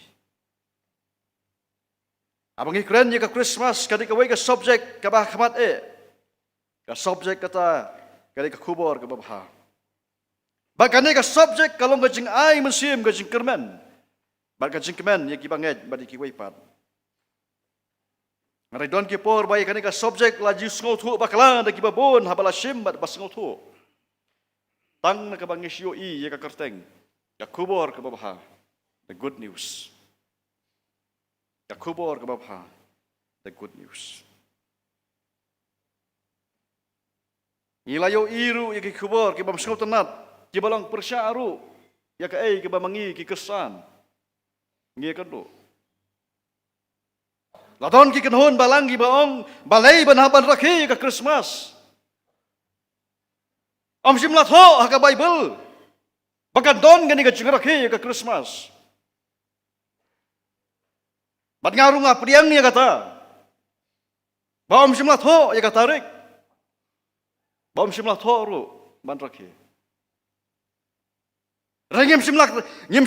Speaker 5: Abang ikren ya ka Christmas kadi ka way ka subject ka bah khamat ka subject kata kadi ka kubor ka babha bagane ka subject kalong ka jing ai mensim ka jing kermen bag ka jing kermen ya ki banget badi ki way pat ngarai don ki por bay kani ka subject laju sngo thu bakla da ki babon habala shim bad bas sngo thu tang na ka bangisyo ya ka kerteng ka kubor ka babha the good news. Ka kubor ka babha the good news. Ilayo iru ya ki kubor ki bam sngau tenat ki balang persyaru ya ka ki bamangi ki kesan. Ngi kan do. Ladon ki kenhon balang ki baong balai banhaban rakhi ka Christmas. Am simlat ho ka Bible. Bakan don gani ka jingrakhi ka Christmas. Bat ngaru nga priang niya kata. Baom simlat ho ya kata rik. Baom simlat ho ru ban rakhi. Rengim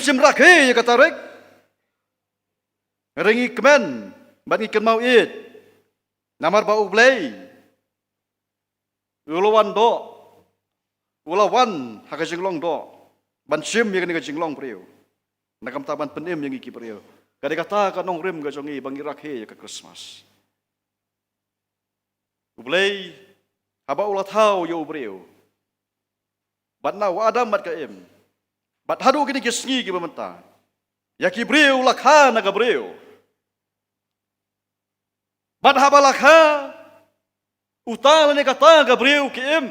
Speaker 5: simrakhi ya kata rik. Rengi kemen ban ikan mau it. Namar bau blay. Ulawan do. Ulawan haka jinglong do. Ban sim ya kani ka jinglong priyo. Nakam taban penim yang iki priyo. Kadi kata ka nong rim ka jongi bangi rakhe ka Christmas. Ublay haba ulat hau yo breu. Bat na wa adam bat ka em. Bat hadu kini kisngi ki bamenta. Ya ki breu lakha na ka breu. Bat haba lakha utal ne kata ka breu ki em.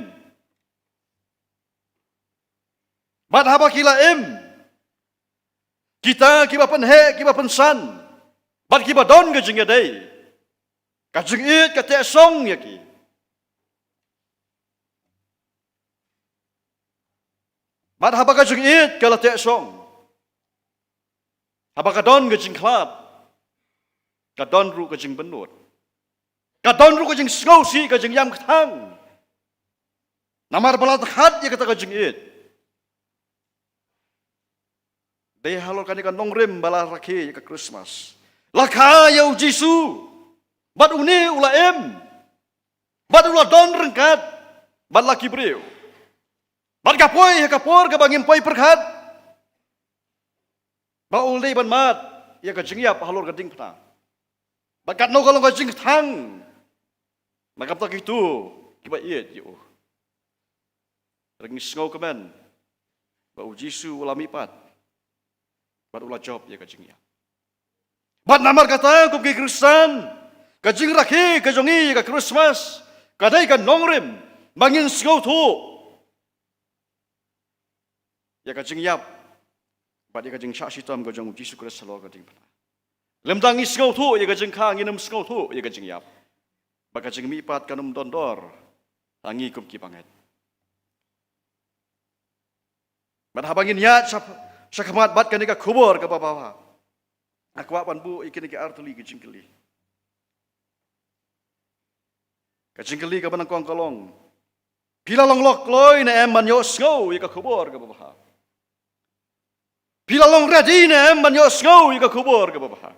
Speaker 5: Bat haba kila em. Kita kiba penhe, kiba pensan. Bat kiba don ke jeng yadai. Ka jeng it ka te song yaki. Bat haba ka jeng it ka la te song. Haba ka don ke jeng klat. Ka don ru ka jeng benut. Ka don ru ka jeng sngosi ka jeng yam ketang. Namar balat khat ya kata ka jeng it. Daya halor kani kan nongrim bala rakhi ka Christmas. Lakha yau Jisu. Bat uni ula em. Bat ula don rengkat. Bat laki breu. Bat kapoi kapor ka bangim poi perkhat. Ba uldi ban mat ya ka jengyap halor ka ding pna. Bat kat no kalong ka jing thang. Nakap tak itu kiba iet yo. Rengis ngau kemen. Ba Jisu ula mipat. Bat ulah job ya kajing ya. Bat namar kata kum ki Kristen. Kajing rakhi kajongi ka Christmas. Kadai kan nongrim bangin sngau thu. Ya kajing yap. Bat ya kajing syak sitam kajong Yesus Kristus lo kajing pana. Lemdang isngau tu ya kajeng kang inem sngau tu ya kajeng yap. Bakajeng mi pat kanum dondor tangi kum ki banget. Madhabangin ya syakamat bat kanika kubur ke bawah. Aku apan bu ikin ke artuli kajeng keli. Kajeng keli ka banang kong kalong. Pila long lok loy na em man yo sngau ya ka kubur ke bawah. Pila long ready na em man yo sngau ya ka kubur ke bawah.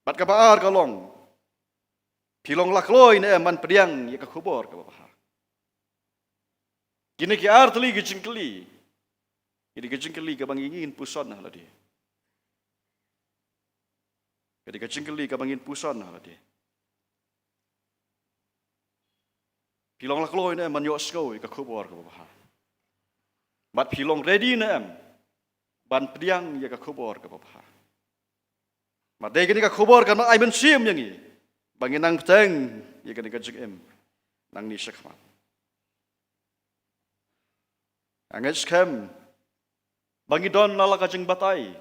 Speaker 5: Bat ka baar kalong. Pilong lakloy na man pediang ya ka kubur ke bawah. Kini ki artli ki jingkeli. Ini ki jingkeli ka bangingin puson hala dia. Kadi ka jingkeli ka bangin puson hala dia. Pilong lakloy na man yo sko ya ka kubur ke bawah. Bat pilong ready na ban pediang ya ka kubur ke bawah. Madai kini ka kubur kan ai ben sim yang ni. Bangin nang peteng ya kini ka jing nang ni syakmat. Angat skam bangi don lala kajing batai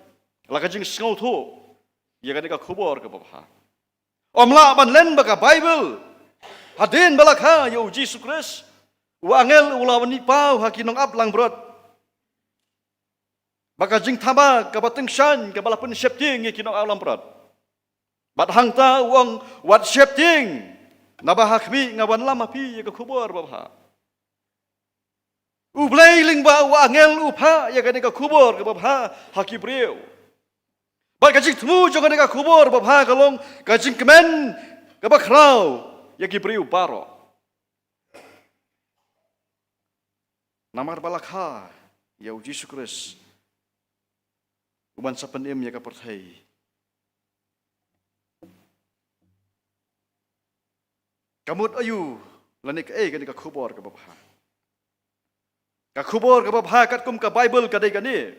Speaker 5: la kajing sngau tu ya kani ka kubur ke bawah. Omla ban len baka Bible hadin balakha ya Jesus Christ wa angel ulawan ni pau hakinong aplang brot. Baka jing thaba ka bateng shan ka balapun septing ya kinong alam brot. Bat hangta uang wat septing nabahakmi ngawan lama pi ya ka kubur bawah. Ublay lingba wa angel upha ya kani ka kubur ke babha hakibreu. Ba kajing temu jo kani ka kubur babha kalong kajing kemen ka bakrau ya kibreu baro. Namar balakha ya uji sukres. Uban sapenim ya ka perthai. Kamut ayu lanik kani ka kubur ke babha. Ka kubur ka babha kat kum ka Bible kadai kani.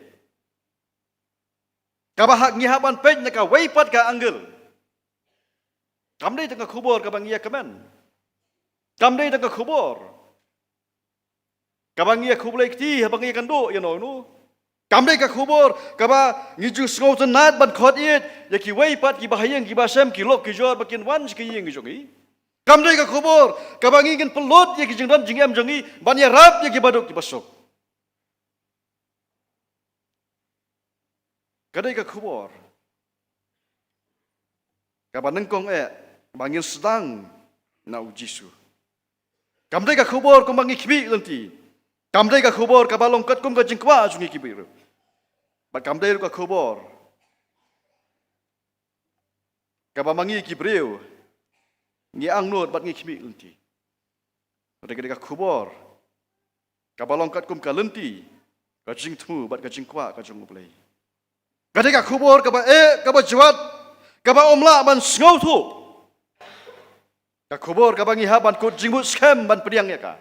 Speaker 5: Ka bahak ngihaban pej na ka weipat ka anggel. Kamdai tengah kubur ka bangia kemen. Kamdai tengah kubur. Ka bangia kublai kti ha bangia kando ya no. Kamdai ka kubur ka ba ngiju sngau tenat ban khot it ya ki weipat ki bahayang ki basam ki lok ki jor bakin wan ki yeng ki jongi. Kamdai ka kubur ka bangi gen pelot ya ki jingdan jingam jongi ban ya rap ya ki baduk ki basok. Kadai ka kubur. Ka banengkong bangin sedang na ujisu. Kamdai ka kubur kum bangi kibi lenti. Kamdai ka kubur ka balong kat kum ka jingkwa jungi kibi. Ba kamdai ka kubur. Ka bamangi kibreu. Ngi angnot bat ngi kibi lenti. Kadai ka kubur. Ka balong kat kum ka lenti. Ka jingtmu bat ka jingkwa ka jung ublai. Kadai ka kubur ka ba jawat ka ba omla ban sngau tu. Ka kubur ka bangi haban kut jingmut skam ban pediang ya ka.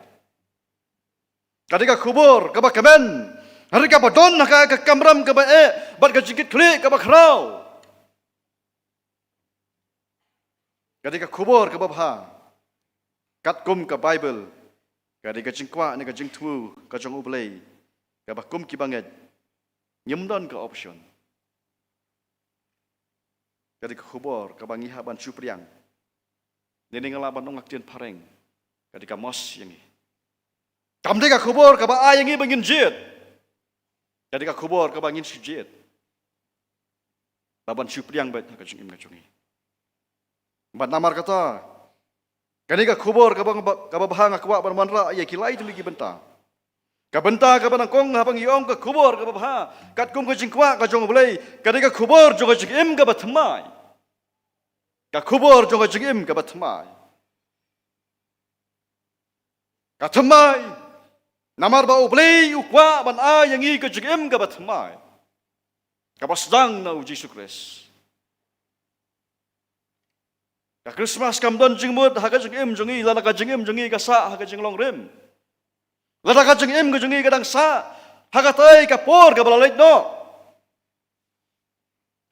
Speaker 5: Kadai ka kubur ka ba kemen. Hari ka ba don ka kamram ka ba bat ka jingkit klik ka ba krau. Kadai ka kubur ka ba bha. Kat kum ka Bible. Kadai ka jingkwa ni ka jingtmu ka jong ublai. Ka ba kum ki banget. Nyemdon ka option. Kadai ka kubur ka bangi haban supriang. Nini ngalaban nong aktian pareng. Kadai ka mos yangi. Kamdai ka kubur ka ba ayangi bangin jit. Kadai ka kubur ka bangin si jit. Laban supriang bet ka jingim ka jungi. Bat namar kata. Kadai ka kubur ka bahang akwa ban manra ya kilai tu lagi benta. Ka benta ka banang kong habang iong ka kubur ka babha. Kat kum ka jingkwa ka jong belai. Kadai ka kubur jong ka jingim ka batmai. Ka kubur jong ka jingim ka batmai. Ka tmai. Namar ba ublai ukwa ban a yang i ka jingim ka batmai. Ka basdang na uji sukres. Ka Christmas kamdon jingmut ha ka jingim jongi lana ka jingim jongi ka sa ha ka jinglong rem. Lada ka jengim ka jungi kadang sa hakatai ka por ka balalait no.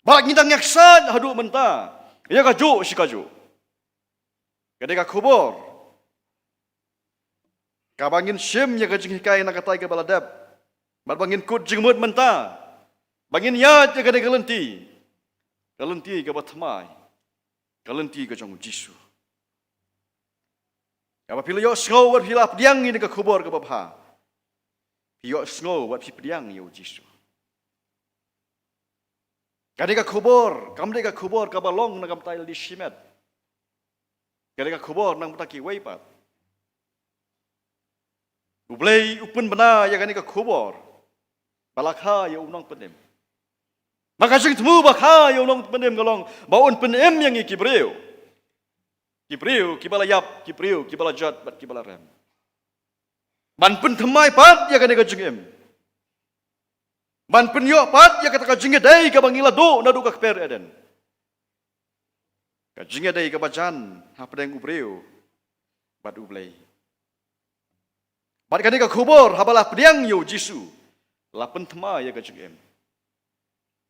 Speaker 5: Balak ngidang yaksan hadu menta. Ya ka ju si ka ju. Kadai ka kubur. Ka bangin sim ya ka jengi kai na katai ka baladap. Bal bangin kut jengmut menta. Bangin yat ya kadai ka lenti. kalenti ka batmai kalenti ka jong Jisu ka pila yo sngau wat pila pdiang ni ka khubor ka bapha yo sngau wat pdiang yo Jisu kadika khubor kamde ka khubor ka balong na kam tail di simet kadika khubor nang pataki weipat ublei upun bana ya kadika khubor balakha ya unang penem maka sing temu bakha ya unang penem galong baun penem yang kibreu kibala yap kibala jat bat kibala ram ban pen themai pat ya kadika jengem ban pen yo pat ya kata ka jinge dai ka bangila do na do ka per eden ka jinge dai ka bajan ha pedeng ubreu bat ublei bat kadika khubor habala pediang yo Jisu lapen thema ya ka jengem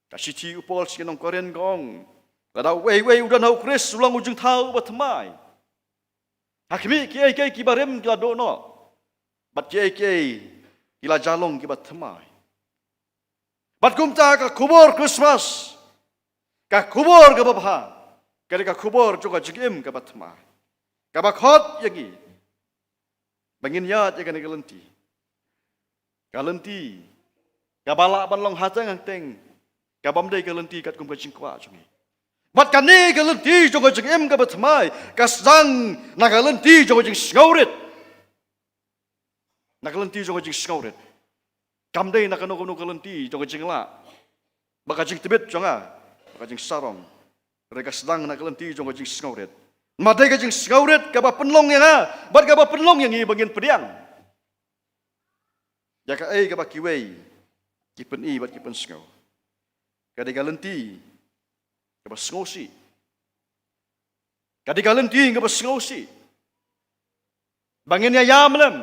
Speaker 5: kasiti upol sinong koren gong kada wei udan hau kris ulang ujung thau ba themai hakmi ki barem kila do no bat ki kila jalong ki ba themai bat kumta ka khubor Christmas ka khubor ka babha kadika khubor joka jengem ka ba themai ka ba khot yagi bangin yat ya kana kalenti kabala ban long hatang teng kabam dei kalenti kat kum ka jingkwa chungi bat kani kalenti joka jengem ka batmai kasang na kalenti joka jing skaurit na kalenti joka jing skaurit kam dei na kanu kalenti joka jingla baka jing tibet jonga baka jing sarong reka sedang na kalenti joka jing skaurit madai ka jing skaurit ka ba penlong yang bat ka ba penlong yang i bangin pediang ya ka ka ba kiwei kipen i bat kipen skau kadika lenti ka ba sngosi kadika lenti ka ba sngosi bangin ya yam lem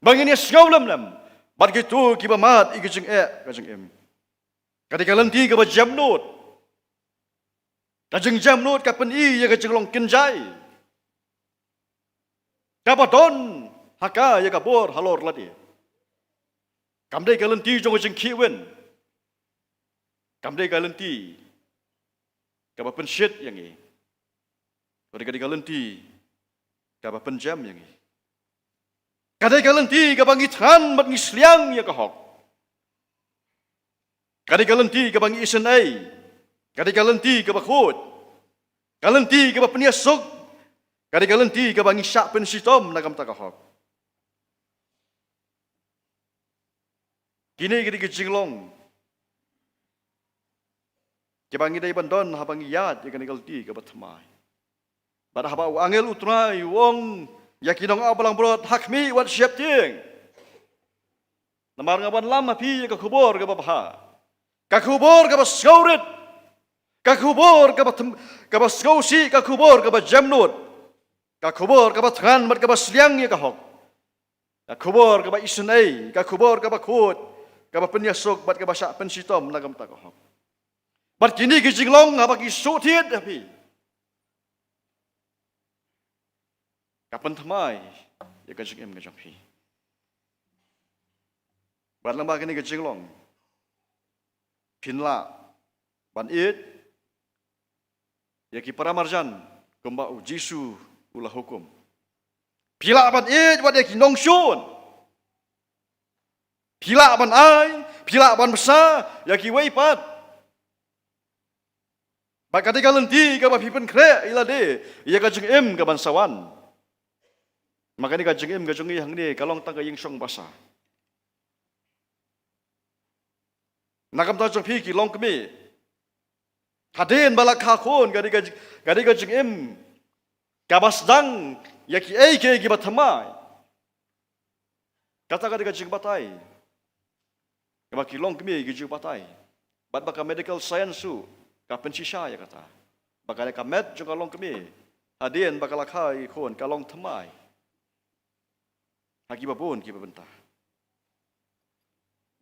Speaker 5: bangin ya skau lem bat gitu ki ba mat i ka jing ka jing em kadika lenti ka ba jamnot ka jing jamnot ka pen i ya ka jing long kinjai ka ba don haka ya ka bor halor ladi kamdei ka lenti jong jing kiwen kamdei ka lenti ka ba pen shit yang i kadika lenti ka ba pen jam yang i kadika lenti ka bangi than mat ngi sliang ya ka hok kadika lenti ka bangi isen ai kadika lenti ka ba khot kalenti ka ba peniasok kadika lenti ka bangi syak pen sitom na kam ta ka hok kini kadika jinglong Kebangi dai bandon habangi yat ya kangal ti ka batmai. Pada haba angel utrai wong yakinong abalang brot hakmi wat siap ting. Namar ngaban lama pi ka kubor ka babha. Ka kubor ka basaurit. Ka kubor ka baskausi ka kubor ka jamnut. Ka kubor ka batran mat ka basliang ya ka hok. Ka kubor ka ba isunai, ka kubor ka bakut, ka ba penyasok bat ka basak pensitom nagam ta ka hok. Bat kini ki jinglong ha bagi sotiet api. Kapan thamai ya ka jingem ka jangpi. Bat lamba kini ki jinglong. Pinla ban it ya ki paramarjan kumba Jisu ulah hukum. Pila ban it wat ya ki nongshun. Pila ban ai, pila ban besar ya ki weipat. Bak ketika lenti ka ba pipen kre ila de ia ka jeng em ka bansawan maka ni ka jeng em ka jeng hang ni kalong tang ka ying song basa nakam ta jong pi ki long kemi haden balak kha khon ka jeng em ka basdang ya ki ai ke ki bathamai kata ka jeng batai ka ba ki long kemi ki jeng batai bat ba ka medical science su ka pensisa ya kata bakal ka met jong kalong kemi hadien bakal khai khon kalong thamai haki babon ki babenta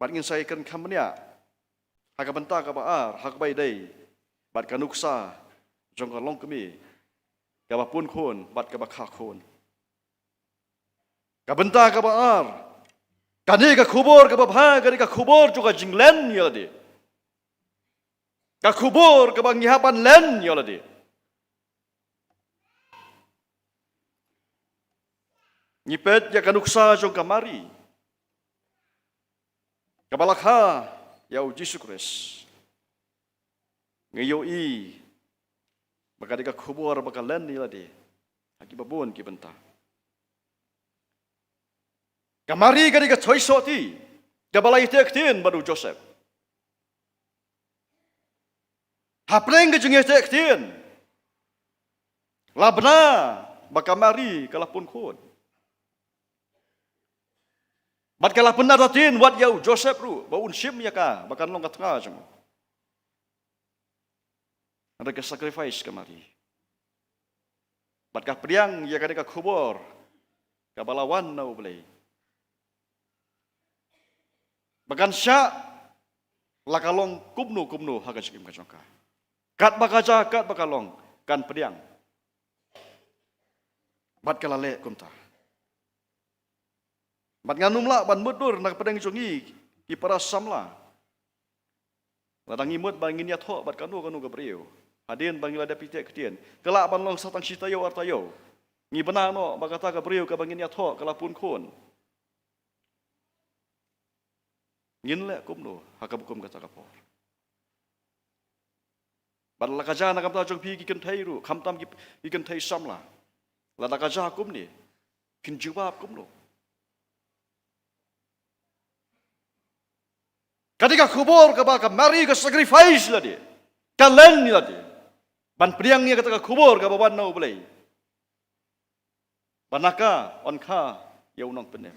Speaker 5: bat ngin sai kan khamnya haka benta ka baar hak bai dei bat kanuksa jong kalong kemi ka bapun khon bat ka bakha khon ka benta ka baar kani ka khubor ka babha kani ka khubor juga jinglen ya de Kakubur ke banggihapan len yola dia. Nyipet ya kanuksa jong kamari. Kabalakha ya Jesus Christ. Ngayo i baka di kakubur baka len yola dia. Aki babon ki benta. Kamari ka di ka choy soti. Kabalay tektin baru Joseph. Hapreng ke jengih tektin. Labna baka mari kalapun kun. Bat kala pun nadatin wat yau Joseph ru baun sim ya ka bakan long katnga jeng. Ada ke sacrifice kamari. Bat ka priang ya ka ka kubur ka balawan na ublay. Bakan sya lakalong kumnu haga jikim ka jongka. Kat bakaja kat bakalong kan priang. Bat kala le kumta. Bat nganum la ban mudur nak pedang jongi ki para samla. Ladang imut bangin ya tho bat kanu gabriu. Hadin bangila da pitek ketien. Kelak ban long satang sitayo artayo. Ngi benar no bagata gabriu ka bangin ya tho kalapun kun. Ngin le kumno hakabukum kata kapor. Bat la kaja nak kamta jong pi ki kentai ru kamtam ki kentai samla. La kaja kum ni kin jawab kumno. Ketika kubur ke baka mari ke sacrifice lah dia. Kalen ni lah dia. Ban priang ni ketika kubur ke bawan nau belai. Banaka onka ya unang penem.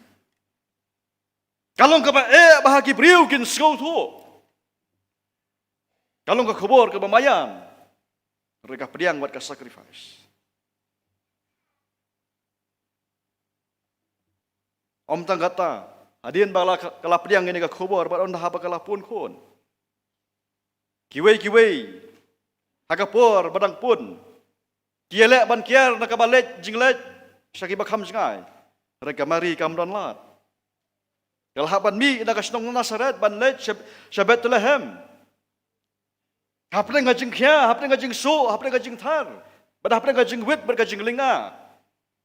Speaker 5: Kalau ke ba bahagi priu kin skau tu. Kalau ke kubur ke bamayam. Mereka priang buat ke sacrifice. Om tanggata Adin bala kalapriang ini ke kubur baron dah apa kalapun kun. Kiwei hakapur badang pun. Kielek ban kier nak balik jinglet syaki bakham jingai. Mereka mari kamdan lat. Kalhaban mi nak snong Nasaret ban let syabet Bethlehem. Hapre ngajing kia, hapre ngajing su, hapre ngajing thar. Bad hapre ngajing wit, berkajing linga.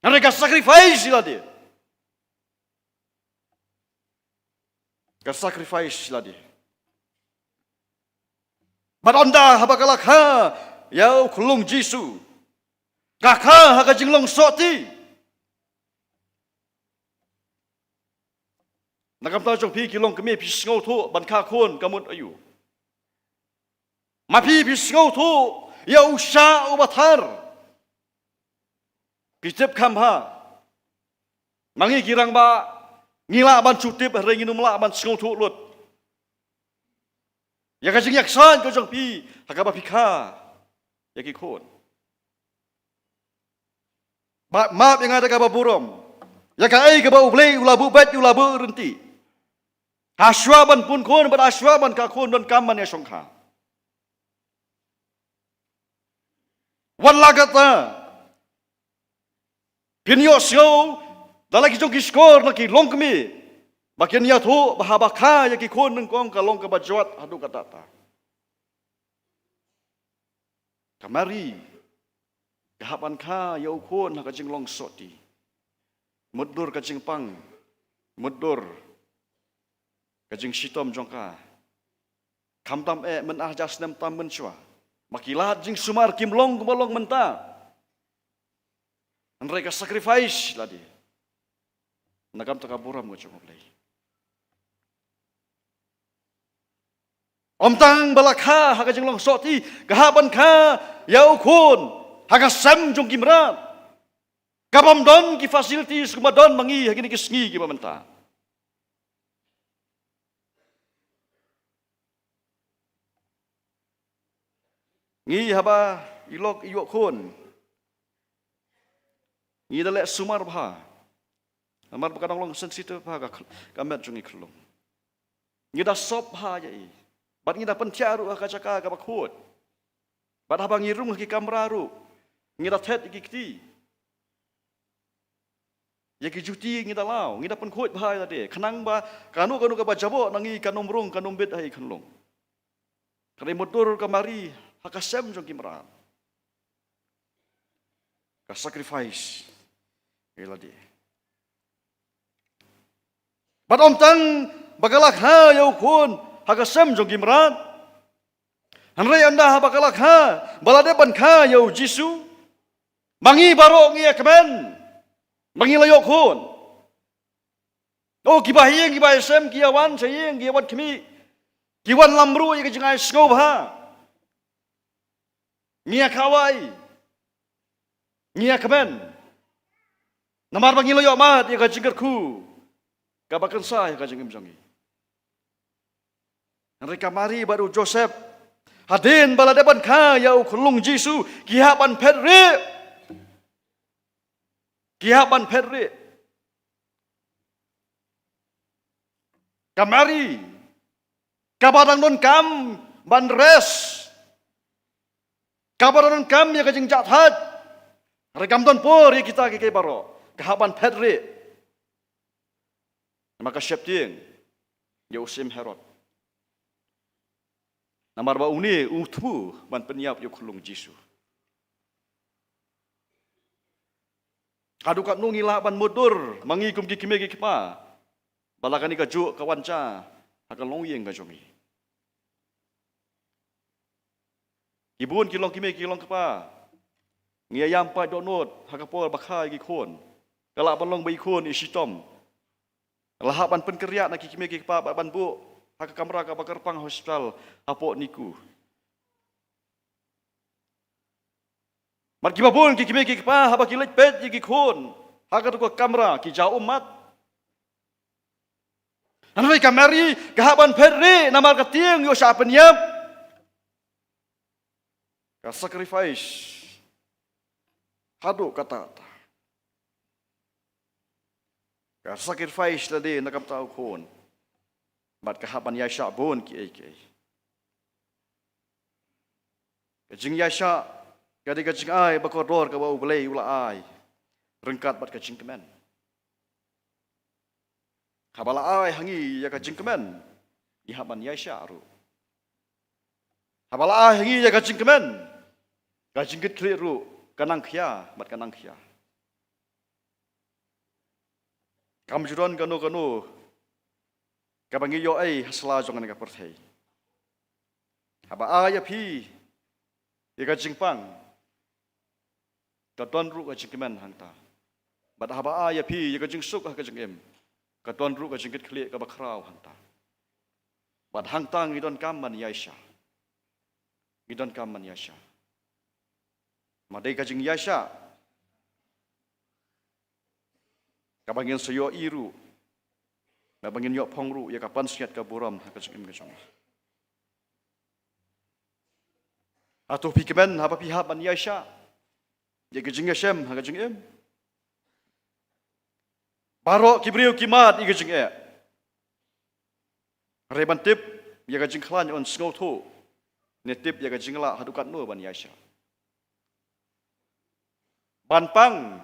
Speaker 5: Mereka sacrifice lah dia. Ka sacrifice lah dia. Baronda habakalak ha yau kulung Jisu. Kakha haka jinglong soti. Nakam ta jong pi kilong kemi pi sngo thu ban kha khon kamut ayu. Ma pi sngo thu yau sha ubathar. Pitep khamha. Mangi kirang ba ngila ban cutip hari nginum la ban sengau tu lut. Ya kajing yaksan kau jong pi hakaba pikha ya ki khon. Maaf yang ada kaba burom. Ya ka ai kaba ublei ulabu bet ulabu renti. Haswa ban pun khon ban aswa ban ka khon ban kaman ya songkha. Wala kata. Pinyo sengau dalagi jong kiskor na ki long kami. Bakian ya tu bahabakha ya ki kon nang kong ka long ka bajwat adu katata. Kamari kahapan kha ya ukon ha ka jing long soti. Mudur ka jing pang. Mudur ka jing sitom jongka. Kamtam men jas nem tam men chwa. Makilat jing sumar kim long kubalong menta. Mereka sacrifice lah dia. Nakam takaburam mo chong play. Om tang balakha haka jeng long soti kahaban kha yau khon haka sam jong kimrat. Kabam don ki facilities kumadon mangi hagini kisngi ki mamenta. Ngi haba ilok iyok khon. Ngi dalek sumar bha. Amar bukan orang sensitif bahaga kamet jungi kelong. Ngida sop ha jai. Bat ngida pentiaru ka caka ka bakhut. Bat habang ngirung ki kamraru. Ngida thet ki kti. Ya ki juti ngida lau, ngida penkhut bahaya tadi. Kenang ba kanu ka bajabo nangi kanum rung kanum bet hai khanlong. Kani motor kamari hakasem jong kimran. Ka sacrifice iladi. Bat om tang bagalak ha yau kun hakasem jong kimran. Hanrai anda bagalak ha balade ban kha yau Jisu. Mangi barok ngia kemen. Mangi layok kun. Oh kibahiyeng kibahesem kiawan sayeng kiawan kimi. Kiwan lamru yang jengai sngau ha. Ngia kawai. Ngia kemen. Namar mangi layok mat yang kajengker ku. Kabakan saya kajengim jongi. Mereka mari baru Joseph. Hadin baladaban kaya ukulung Jisu. Kihaban pedri. Kihaban pedri. Kamari. Kabarang non kam ban res. Kabarang non kam yang kajeng jathat. Rekam don por yang kita kike baro. Kahaban pedri. Maka syepting. Ya usim Herod. Namar ba uni utbu ban penyap yukulung Jisu. Adukat nungi laban mudur mangikum kikime kikma. Balakan ika juk kawanca akan longyeng ka jongi. Ibun kilong kime kilong kepa. Ngia yampa donot hakapol bakha gikon. Kalak balong baikon isitom. Lahaban penkeriak nak kikime kikpa ban bu hak kamera ka bakarpang hospital apok niku. Mar kibabun kikime kikpa haba kilet pet gikon. Hak tu kamera ki jau umat. Anoi kamari kahaban perri namar katieng yo sa penyap. Ka sacrifice. Hadu kata. Ka sacrifice tadi nakam tau kon. Bat kahaban Yasha bon ki ai. Kajing Yasha kadi kajing ai bakodor ka bau belai ula ai. Rengkat bat kajing kemen. Habala ai hangi ya kajing kemen. Dihaban Yasha ru. Habala ai hangi ya kajing kemen. Kajing kit ru kanang khia bat kanang khia. Kam juron kanu kabangi yo ai hasla jongan ka perthai. Haba aya phi ya kajing pang. Katon ru kajing kemen hangta. Bat haba aya phi ya kajing suk ka kajing em. Katon ru kajing kit khli ka bakrau hangta. Bat hangtang idon kamman Yasha. Idon kamman Yasha. Madai kajing Yasha. Kabangin sayo iru. Kabangin yok pongru ya kapan siat ka buram kajing kajong. Atuh pikemen haba pihaban Yasha. Ya kajing Yashem kajing em. Barok kibriu kimat i kajing e. Reban tip ya kajing klan on sngau thu. Ne tip ya kajing la hadukat no ban Yasha. Ban pang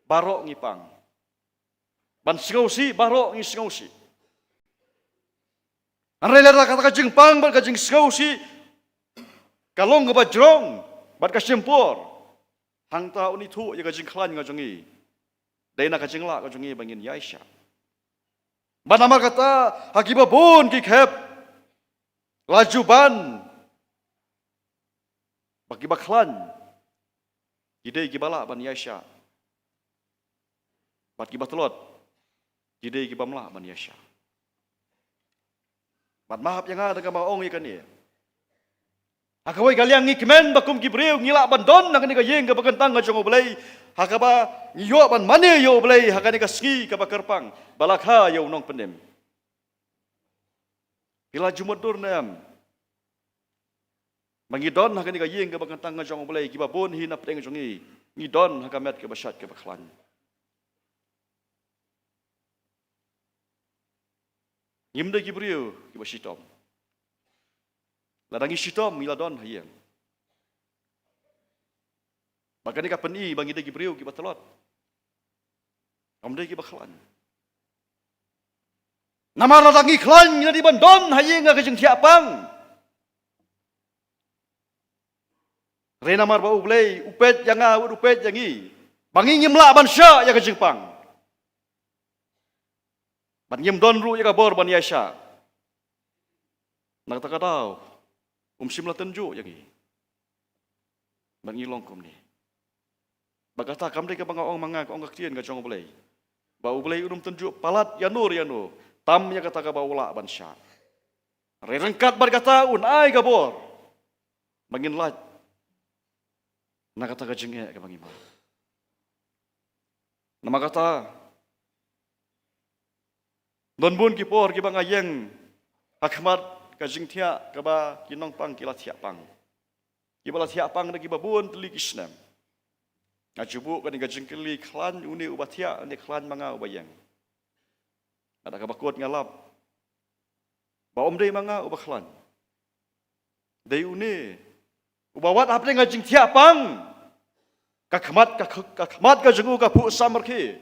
Speaker 5: barok ngipang. Ban singau si barok ngi singau si. Anre lara kata kajing pang bat kajing singau si. Kalong ke bajrong bat kasimpor. Hang ta uni thu ya kajing klan ngajongi. Daina kajing la ngajongi bangin Yasha. Ban amar kata hakibabun ki khep. Lajuban. Bagi baklan. Ide gibala ban Yasha. Bat gibatlot. Ide gibamla ban Yasha. Bat mahap yang ada ka maong ikan ni. Hakawai kaliang ngikmen bakum gibreu ngila ban don nak ni ka yeng ka bakantang ka jongo belai. Hakaba ngiyo ban mane yo belai hakani ka ski ka bakarpang. Balakha yo nong pendem. Bila jumadur nam. Mangidon hakani ka yeng ka bakantang ka jongo belai gibabon hina pteng jongi. Ngidon hakamet ka basyat ka baklan. Ngimda gibriu kiba shitom. Ladangi shitom miladon hayang. Maka ni kapeni bangi de gibriu kiba telot. Amde kiba khlan. Nama ladangi khlan ina di bandon hayang ka jeng tiapang. Rena mar ba ublay upet yang awut upet yang i. Bangi nyemla ban sya ya ka jingpang. Ban nyem don ru ya ka bor ban ya sya. Nak ta ka daw. Simla tenju yang i. Ban ngilong kum ni. Bagata kam de ka banga ong manga ka ong ka tien ka jong ublay. Ba ublay unum tenju palat ya nur. Tam ya kata ka ba ula ban sya. Rengkat berkata unai gabor. Bangin lat. Nak kata ka jenge ka bangima. Nama kata don bun ki por ki bangayeng hakmat ka jingthia ka ba kinong pang kila thia pang. Ki bala thia pang ki ba bun teli kisnam. Ngajubu ka ni ka jingkeli klan uni ubathia ni klan manga ubayeng. Ada ka bakot ngalap. Ba om dei manga ubaklan. Dei uni ubawat apne ngajing tiapang. Kakmat ka jengu ka pu samarki.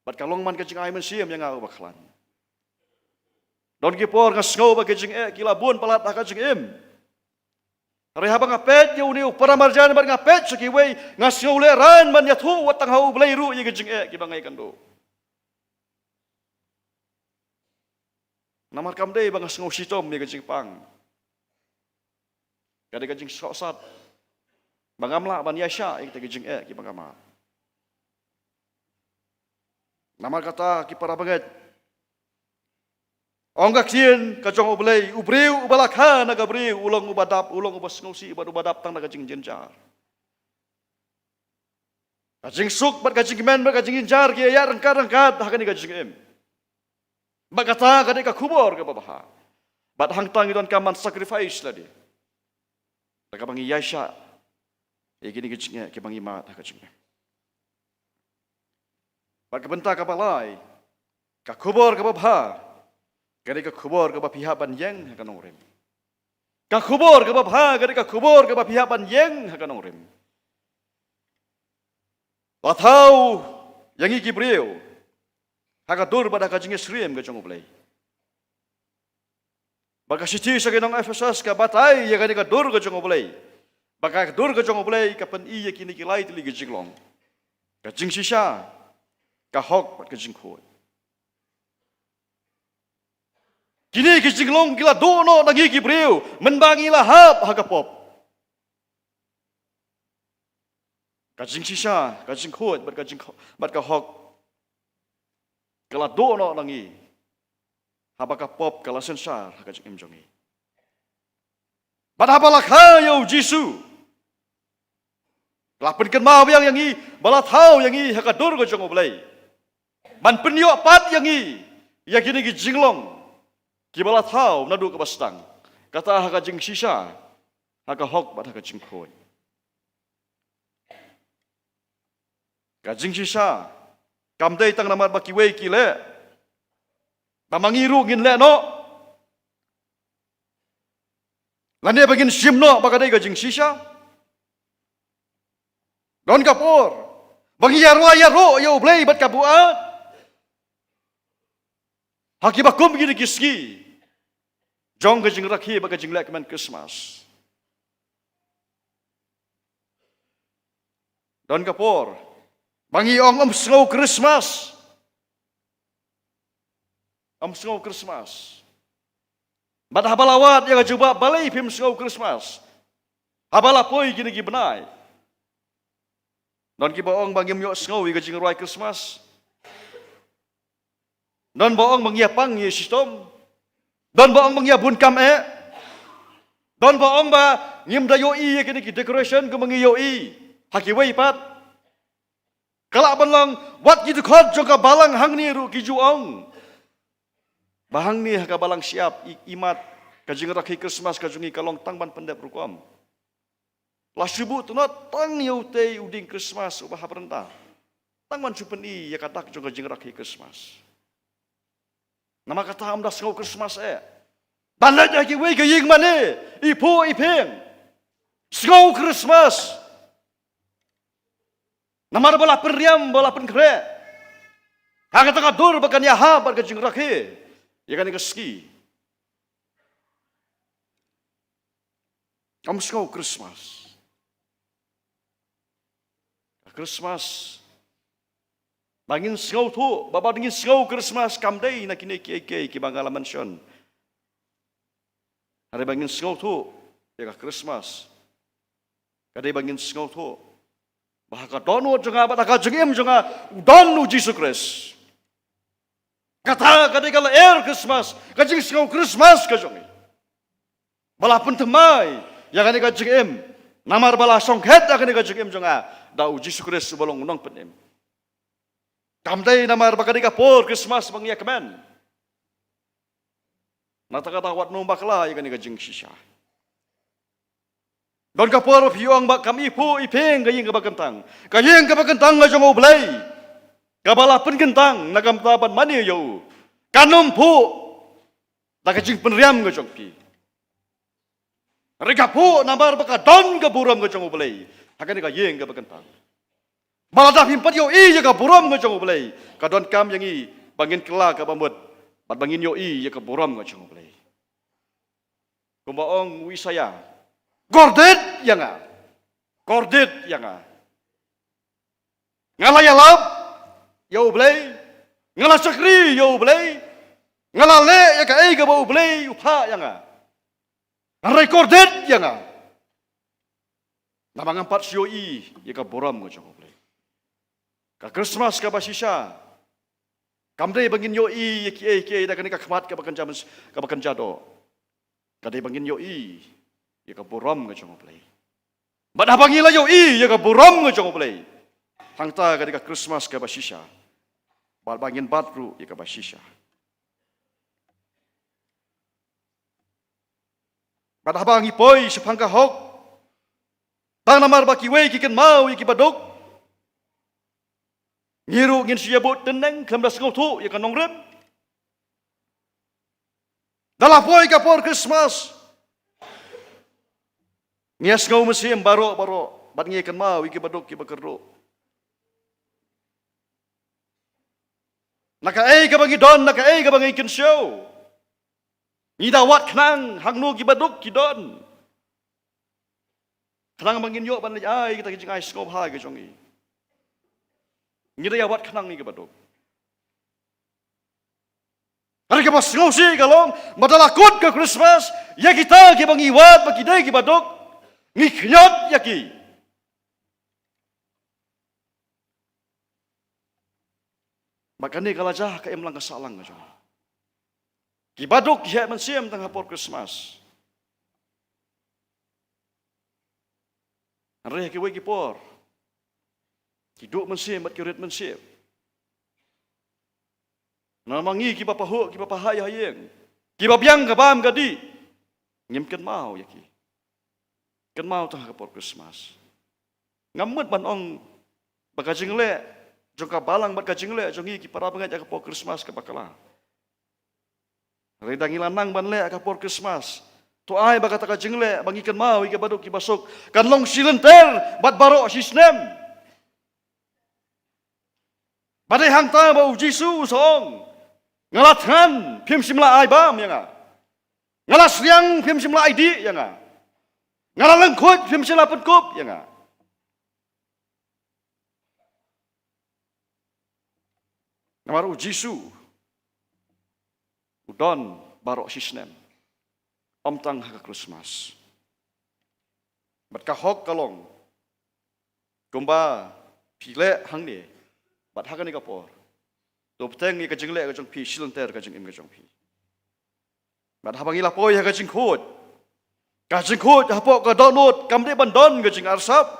Speaker 5: Bat kalong man ka jing ai mensiam yang ubaklan. Don ki por ka sngau ba ka jing kila bun palat ka jing im. Reha ba ngapet ye uni para marjan ba ngapet sekiwei ngasngau le ran man ya thu watang hau blai ru ye ka jing ki bangai kando. Namar kam dei bang sngau sitom ye ka jing pang. Kada ka jing sosat. Bangamla ban yasha ik te jing ki bangama. Namar kata ki para banget. Onggak sien ka jong ublay ubriu ubalakha na gabriu ulong ubadap ulong ubasngau si ubadap tang na ka jing jenjar. Ka jing suk bat ka jing men bat ka jing jenjar ki ya rengkat hakani ka jing em. Bagata ka de ka kubor ka babaha. Bat hang tang idon kaman sacrifice la dia. Ka bangi yasha gini kecingnya ke bangi mat ka cingnya. Bat kabenta ka balai ka kubor ka babha. Ka kubor ka bapiha ban yeng ka nongrim. Ka kubor ka babha ka kubor ka bapiha ban yeng ka nongrim. Batau yang iki brio. Haka dur pada kajingnya sriem ka jong ublay. Baka siti sa kinong Efesus ka batay ya ka dur ka jong ublay. Baka dur ka jong ublay ka pan iya kini kilay tili ka jinglong. Ka jing sisya ka hok pat ka jing khot. Kini ka jinglong kila dono nagi kibriu menbangi lahap haka pop. Ka jing sisya ka jing khot bat ka hok kala dono nangi habaka pop kala sensar haka jing imjongi. Bat habalakha yo Jisu. Lapan kan mau yang i balat hau yang i haka dur ka jong ublay. Man penyo pat yang i ya kini ki jinglong ki balat hau nadu ka bastang. Kata haka jing sisa haka hok bat haka jing khoi. Ka jing sisa kam dei tang namar bakiwei ki le. Bamangiru ngin le no. Lane bagin simno baka dei ka jing sisa. Don kapor, bagi yaro yo blay bat kabuat. Haki bakum gini kiski, jong kajing rakhi baka jing lekman Christmas. Don kapor, bangi ong snow Christmas, snow Christmas. Bat habalawat yang coba balai pim snow Christmas, habalapoi gini gibenai. Don ki boong bangyam yo snow i kajing ruai Christmas. Don boong bangya pang ye sistom. Don boong bangya bun kam Don boong ba ngim da yo i kini ki decoration ko mangi yo i. Haki wei pat. Kala banlang wat gitu khot joka balang hang ni ru ki juong. Bahang ni haka balang siap imat kajing rakhi Christmas kajungi kalong tangban pendep rukom. Lasubu tu not tang yaute uding Christmas ubah perintah. Tangman supeni ya katak juga jing rakhi Christmas. Nama kata amda sengau Christmas Banat ya ki wei ke ying mane ipo ipeng. Sengau Christmas. Nama bola periam bola penkre. Hang tengah dur bakan ya ha bar ke jing rakhi. Ya kan ke ski. Am sengau Christmas. Christmas. Bangin sengau tu, baba dingin sengau Christmas kamdai nak kini ki bangala mansion. Hari bangin sengau tu, ya Christmas. Kadai bangin sengau tu. Bahaka donu jonga bataka jengem jonga donu Jesus Christ. Kata kadai kala air Christmas, kajing sengau Christmas kajongi. Balapun temai, ya kadai kajengem. Namar bala songket kadai kajengem jonga dau Jesus Christ bolong unang penem. Kamdai namar bakadi kapor Christmas bang yakman. Nataka tawat no bakla ya kani kajing shisha. Don kapor piong bak kami pu ipeng gayeng ka bakentang. Gayeng ka bakentang ngajong oblay. Kabala pen kentang nagam taban mani yo. Kanum pu nakajing penriam ngajong pi. Rika pu namar baka don ka buram ngajong oblay. Hakani gayeng ka bakentang. Maladah himpat yo i ka buram ngajong oblay. Kadon kam yang i bangin kela ka bamut. Bat bangin yo i ka buram ngajong oblay. Kumbaong wisaya. Gordet yang Ngala yalap yo oblay. Ngala sakri yo oblay. Ngala le ya ka ai ka ba oblay upha yang Ngarai gordet yang Namang empat siyo i ya ka buram ngajong oblay. Ka Christmas ka basisya. Kamdai bangin yo i ki da kani ka khmat ka bakan jado. Kadai bangin yo i ya ka buram ngajong oblay. Bad habangila yo i ya ka buram ngajong oblay. Hangta kani ka Christmas ka basisya. Bal bangin batru ya ka basisya. Bad habangi poi sepangka hok. Tang namar baki wei kiken mau iki badok. Ngiru ngin siya bot teneng kelam das ngau ya kan nongrem. Dalam poi kapor Christmas. Ngias ngau mesim baro bat ngi kan mau iki badok ki bakerdo. Naka ei ka bangi don naka ei ka bangi kin show. Ni dawat knang hangnu ki badok ki don. Knang bangin yo ban ai kita ki jingai skop ha ki jongi. Ngira ya wat kenang ni ke badok. Hari ke pas ngosi kalong madala kut ke Christmas ya kita ke bang iwat bagi dai ke badok ni knyot ya ki. Makane kalajah ka emlang kasalang ngajo. Ki badok ya mensiam tang hapor Christmas. Hari ke we ki por. Hidup mensip, mat kirit mensip. Namangi ki papaho, ki papahaya hayeng. Ki babyang ka bam gadi. Ngimken mau ya ki. Ken mau tah ka por Christmas. Ngamut ban ong bagajing le, jong ka balang bat kajing le, jongi ki para bangat ka por Christmas ka bakala. Redang ilanang ban le ka por Christmas. Tu ai bagata kajing le, bangiken mau ki baduk ki basuk. Kan long silenter bat baro sisnem. Badai hangta bau Jisu song. Ngalathan phim simla ai bam yang Ngalas riang phim simla ai di yang Ngalaleng khut phim simla penkup yang Ngamaru Jisu. Udon barok sisnem. Omtang ha Christmas. Bat kahok kalong. Kumba pile hang ni. Bat hakan ni kapor. Tu peteng ni kajing le kajing pi silenter kajing im kajing pi. Bat habangi lapoi ha kajing khut. Kajing khut hapok ka donut kamde bandon kajing arsap.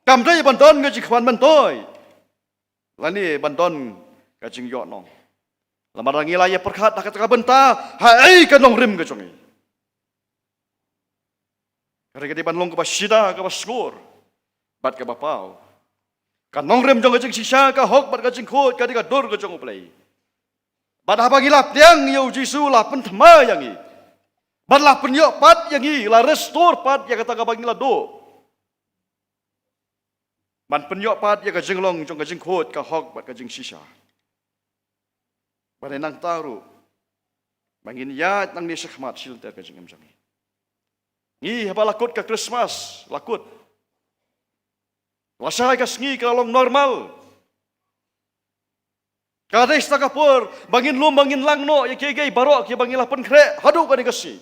Speaker 5: Kamde bandon kajing khwan bantoy. Lani bandon kajing yo nong. Lamarangi la ya perkhat dak ka benta ha ai ka nong rim kajing. Kare ka di banlong ka basida ka baskur. Bat ka bapau. Kan nongrem jong kajing sisa ka hok bat kajing khut ka dur ka jong play. Bat habang ilap tiang yo Jisu la pen thama yang i. Bat la pen yo pat yang i la restore pat ya kata ka bang ila do. Man pen yo pat ya kajing long jong kajing khut ka hok bat kajing sisa. Bat nang taru. Bangin ya nang ni sekhmat silter kajing em jong i. Ni haba lakut ka Christmas lakut. Lasai ka sngi kalong normal. Kadai stakapur bangin lum bangin langno ya kegay barok ya bangin lapan kre hadu ka dikasi.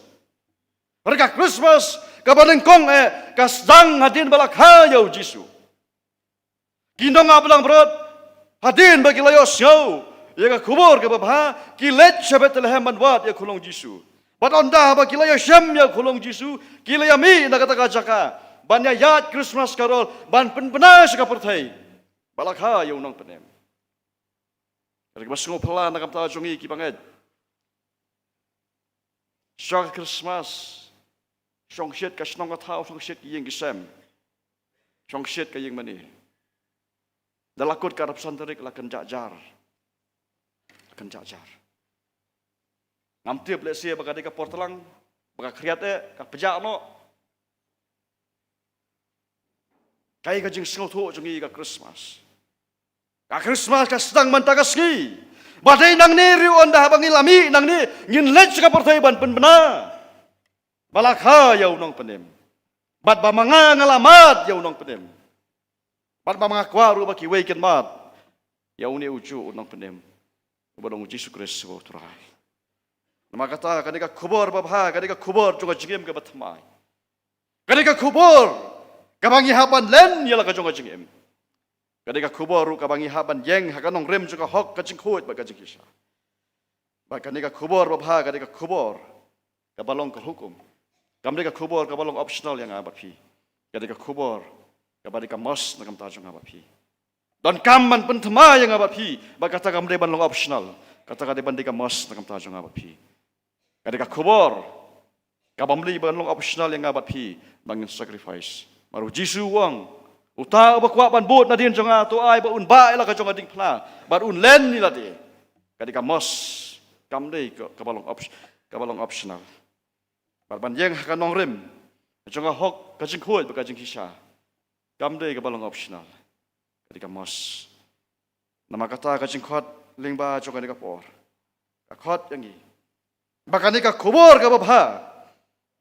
Speaker 5: Mereka Christmas kabaneng kong kasdang hadin balak hayau Jisu. Kinong abelang berot hadin bagi layo syau ya ka kubur ka babha kilet syabet lehem manwat ya kulong Jisu. Bat onda bagi layo syam ya kulong Jisu kilayami na kata jaka ban yat Christmas karol ban penbenas ka perthai balak hayau nang penem. Kali mas ngopala nakam ta jongi ki banget. Syok Christmas. Syong syet ka snong ka thau syong syet ki yeng gisem. Syong syet ka yeng mani. Dalakut ka rap santarik la kan jajar. Kan jajar. Ngam tiap le sia bagade ka portalang, baga kriate ka pejak no. Kai ka jing sngoto jongi ka Christmas. Ka Christmas ka sedang mantagasgi. Badai nang ni riu onda bangi lami nang ni ngin lech ka pertai ban penbena. Balakha yau nong penem. Bat bamanga ngalamat yau nong penem. Bat bamanga kwaru baki weiken mat. Yau ni uju nong penem. Ubadong Yesus Kristus wo turai. Nama kata kadika kubur babha kadika kubur juga jingem ka batmai. Kadika kubur kabangi haban len yala ka jonga jingem. Kadika kubur kabangi haban yeng hakanong rem juga hok kacing kuat ba kacing kisah. Ba kadika kubur babha kadika kubur kabalong ka hukum. Kadika kubur kabalong optional yang abat pi. Kadika kubur kabadika mos nakam tajong abat pi. Dan kaman pentema yang abat pi ba kata kamde banlong optional. Kata kade bandika mos nakam tajong abat pi. Kadika kubur kabamli banlong optional yang abat pi bangin sacrifice. Maru Jisu wang uta bakwa ban bot na din jonga to ai ba un ba ela ka jonga ding phla bar un len ni la de kadika mos kam dei ka balong optional bar ban yeng ka nong rem jonga hok ka jing khoi ba ka jing hisha kam dei ka balong optional kadika mos nama kata ka jing khot ling ba jonga ni ka por ka khot yang gi bakani ka kubur ka babha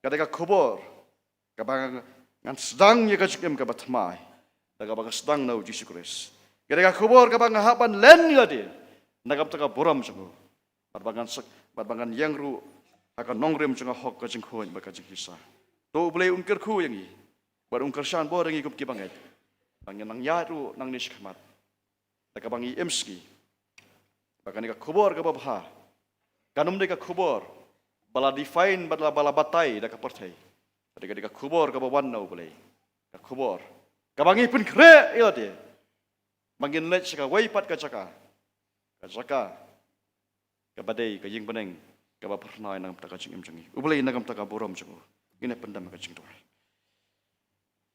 Speaker 5: kadika kubur ka bang ngan sedang ye ka jing ka batmai daga baga sedang nau Yesus Kristus. Kadang kubur kabang haban len yadi. Nagam taka boram jango. Barbangan yang ru akan nongrem jango hok kajing khoin ba kajing kisah. To boleh ungker khu yang i. Bar ungker shan bo rangi kup ki bangai. Bangyan nang yaru nang nish khamat. Daga bangi emski. Bagan ka kubur ka babha. Kanum deka kubur bala define bala batai daga partai. Daga kubur ka bawan nau boleh. Ka kubur kabangi pun kre ila dia. Mangin lech ka waipat ka jaka. Ka jaka. Ka badai ka ying beneng. Ka ba pernai nang taka jing em jangi. Ublei nagam taka borom jangu. Ngine pendam ka jing tuai.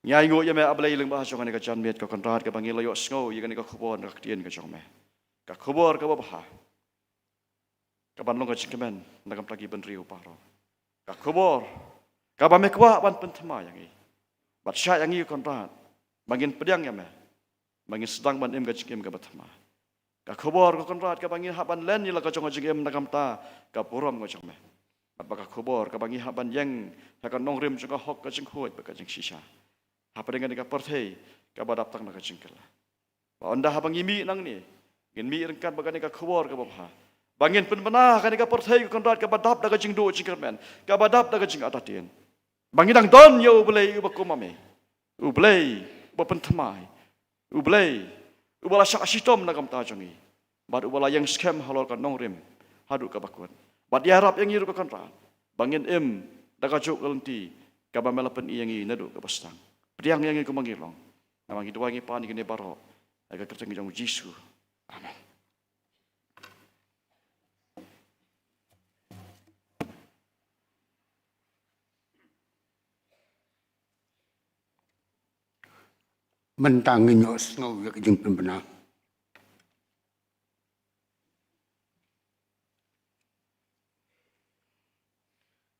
Speaker 5: Nyai ngo ya me ablei leng ba jongan ka jan met ka konrat ka bangi layo sngo yeng ka khobon ka tien ka jong me. Ka khobor ka ba. Ka banlong ka jingkemen nagam taki ben riu paro. Ka khobor ka ba me kwa ban pentema yang i. Bat sya yang i konrat. Bangin pedang ya meh, bangin sedang ban em gajing em gabatma. Ka khobor ka konrat ka bangin haban len ila ka jong gajing em nakam ta ka porom ka jong meh. Apakah khobor ka bangin haban yang hakan nong rem jong ka hok ka jing khoi ba ka jing shisha. Apa dengan ka perthei ka badap tak na ka jing kala. Ba onda habang imi nang ni, ngin mi rengkat bagani ka khobor ka babha. Bangin penbenah ka ka perthei ka konrat ka badap da ka jing do jing kermen, ka badap da ka jing atatien. Bangin dang don yo belai ubakumame. Ublei bapen temai, ublei, ubala syak asitom nagam tajongi, bad ubala yang scam halor kan nongrim, hadu kabakun, bad diharap yang iru kakonrat, bangin em, dakajuk kalenti, kabamelapen iyangi nadu kabastang, priang yang iku mangilong, namang itu wangi pani kene baro, agak kerjang jang Yesus, amen.
Speaker 3: Mentangin yo snow ya kejeng penbena.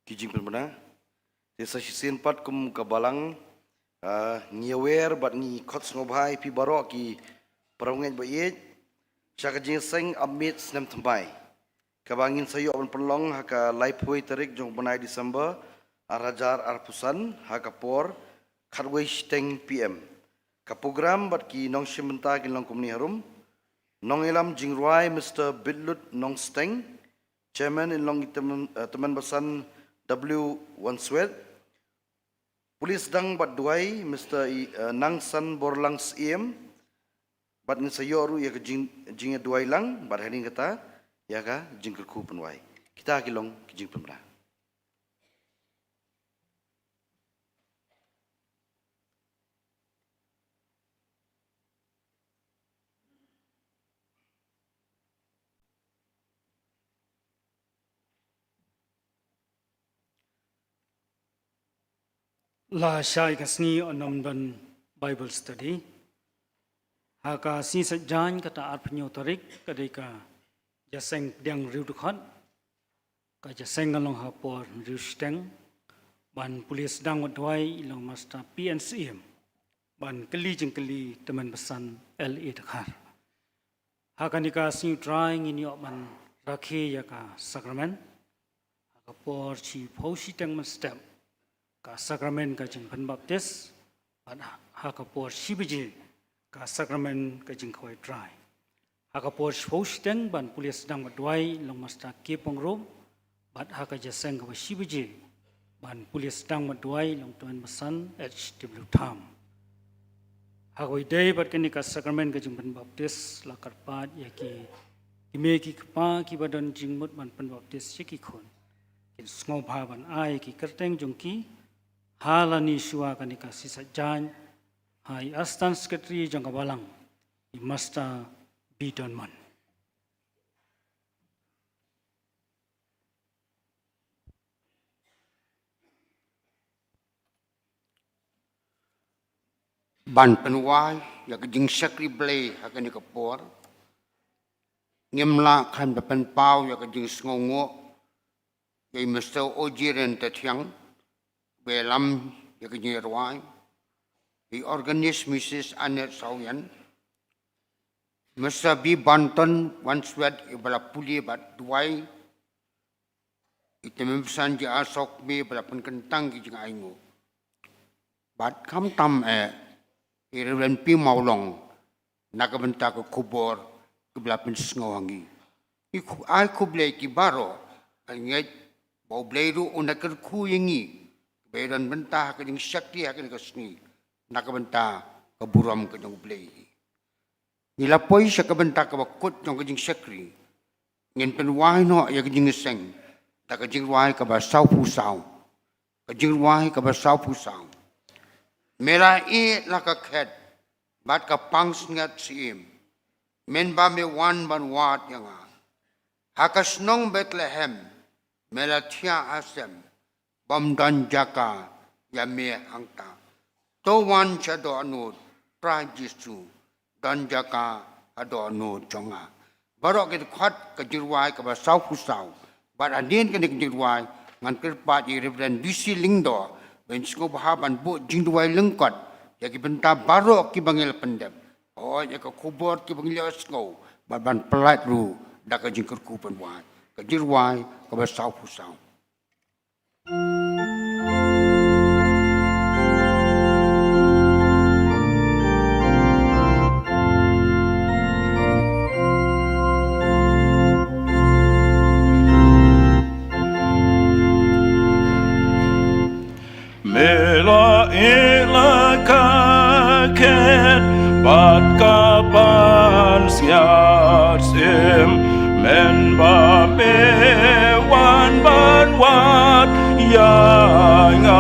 Speaker 6: Kijing penbena. Desa sisin pat kum kabalang ngiawer bat ngi khot ngobhai pi barok ki perangai bayet. Syaka jing seng amit senam tempai. Kabangin sayo aban perlong haka laipoi tarik jong benai Disember arajar arpusan haka por kharwei steng PM. program bat ki nong shimenta ki long kumni harum. Nong ilam jingruai Mr. Bidlut Nong Steng, Chairman in long teman basan W. Wanswet. Polis dang bat duai Mr. Nang San Borlangs EM. Bat ni sayoru ya ke jing duai lang bat hari kata ya ka jing kerku penwai. Kita kilong ke jing pemra.
Speaker 7: La Shai Kasni Onomdan Bible Study. Haka si sejan kata arpnyo tarik kadika jaseng diang riu dukhat ka jaseng ngalong hapor riu steng ban pulis dang wadwai ilong master PNCM ban keli jengkeli teman besan LA Dakar. Haka nika si trying in yok ban rakhe yaka sakramen haka por chi phausi teng man step ka sakramen ka jing pan baptis ban haka por shibiji ka sakramen ka jing khoi try haka por shosteng ban pulis dang wadwai long master ke pongrom bat haka jaseng ka shibiji ban pulis dang wadwai long tuan besan HW Tham haka idei bat kini ka sakramen ka jing pan baptis la karpat yaki kime ki kpa ki badan jing mut ban pan baptis yaki khon kin sngo bha ban ai ki kerteng jongki halani shua kanika sisa jan hai astan sekretari jangka balang i Master B. Donman.
Speaker 3: Ban penwai ya ke jing sakri blay hakani kapor. Ngemla kan bepen pau ya ke jing sngongo ya Mr. Ojiren Tetiang belam ya ke jing ruai. The organist Mrs. Annette Sawian, Mr. B. Banton, Wanswet, Ibala Puli, but Dway, Itemimsan Ji Asok me, but upon Kentangi Jingaingo. But come tam Reverend P. Maulong, Nakabantaka Kubor, Kublapin Sngohangi. I kublay Kibaro, and yet Bobledu Unakar Kuyingi, Beran Benta, Haking Shakti, Haking Sni. Nakabanta kaburam ka ng play. Nilapoy siya kabanta kabakot ng kajing sekri. Ngayon penwahay no ay kajing iseng. Ta kajing wahay kabasaw pusaw. Kajing wahay kabasaw pusaw. Mera lakakhet. Bat ka pangs ngat siim. Men ba me wan ban wat yang ha. Hakas nong Bethlehem. Mela tia asem. Bamdan jaka. Yame hangta. To wan cha do anu pra Jisu dan jaka ado anu jonga barok ke khat ke jirwai ke basau pusau bar adin ke jirwai ngan kerpa di Reverend DC Lingdo ben sko bahaban bu jingduai lengkot ya ki benta barok ki bangil pendem oh ya ke kubur ki bangil sko ban pelat ru dak ke jingker ku penwai ke jirwai ke basau pusau.
Speaker 1: Mela ela kaket bat kapan siat sim men ba me wan ban wat yangat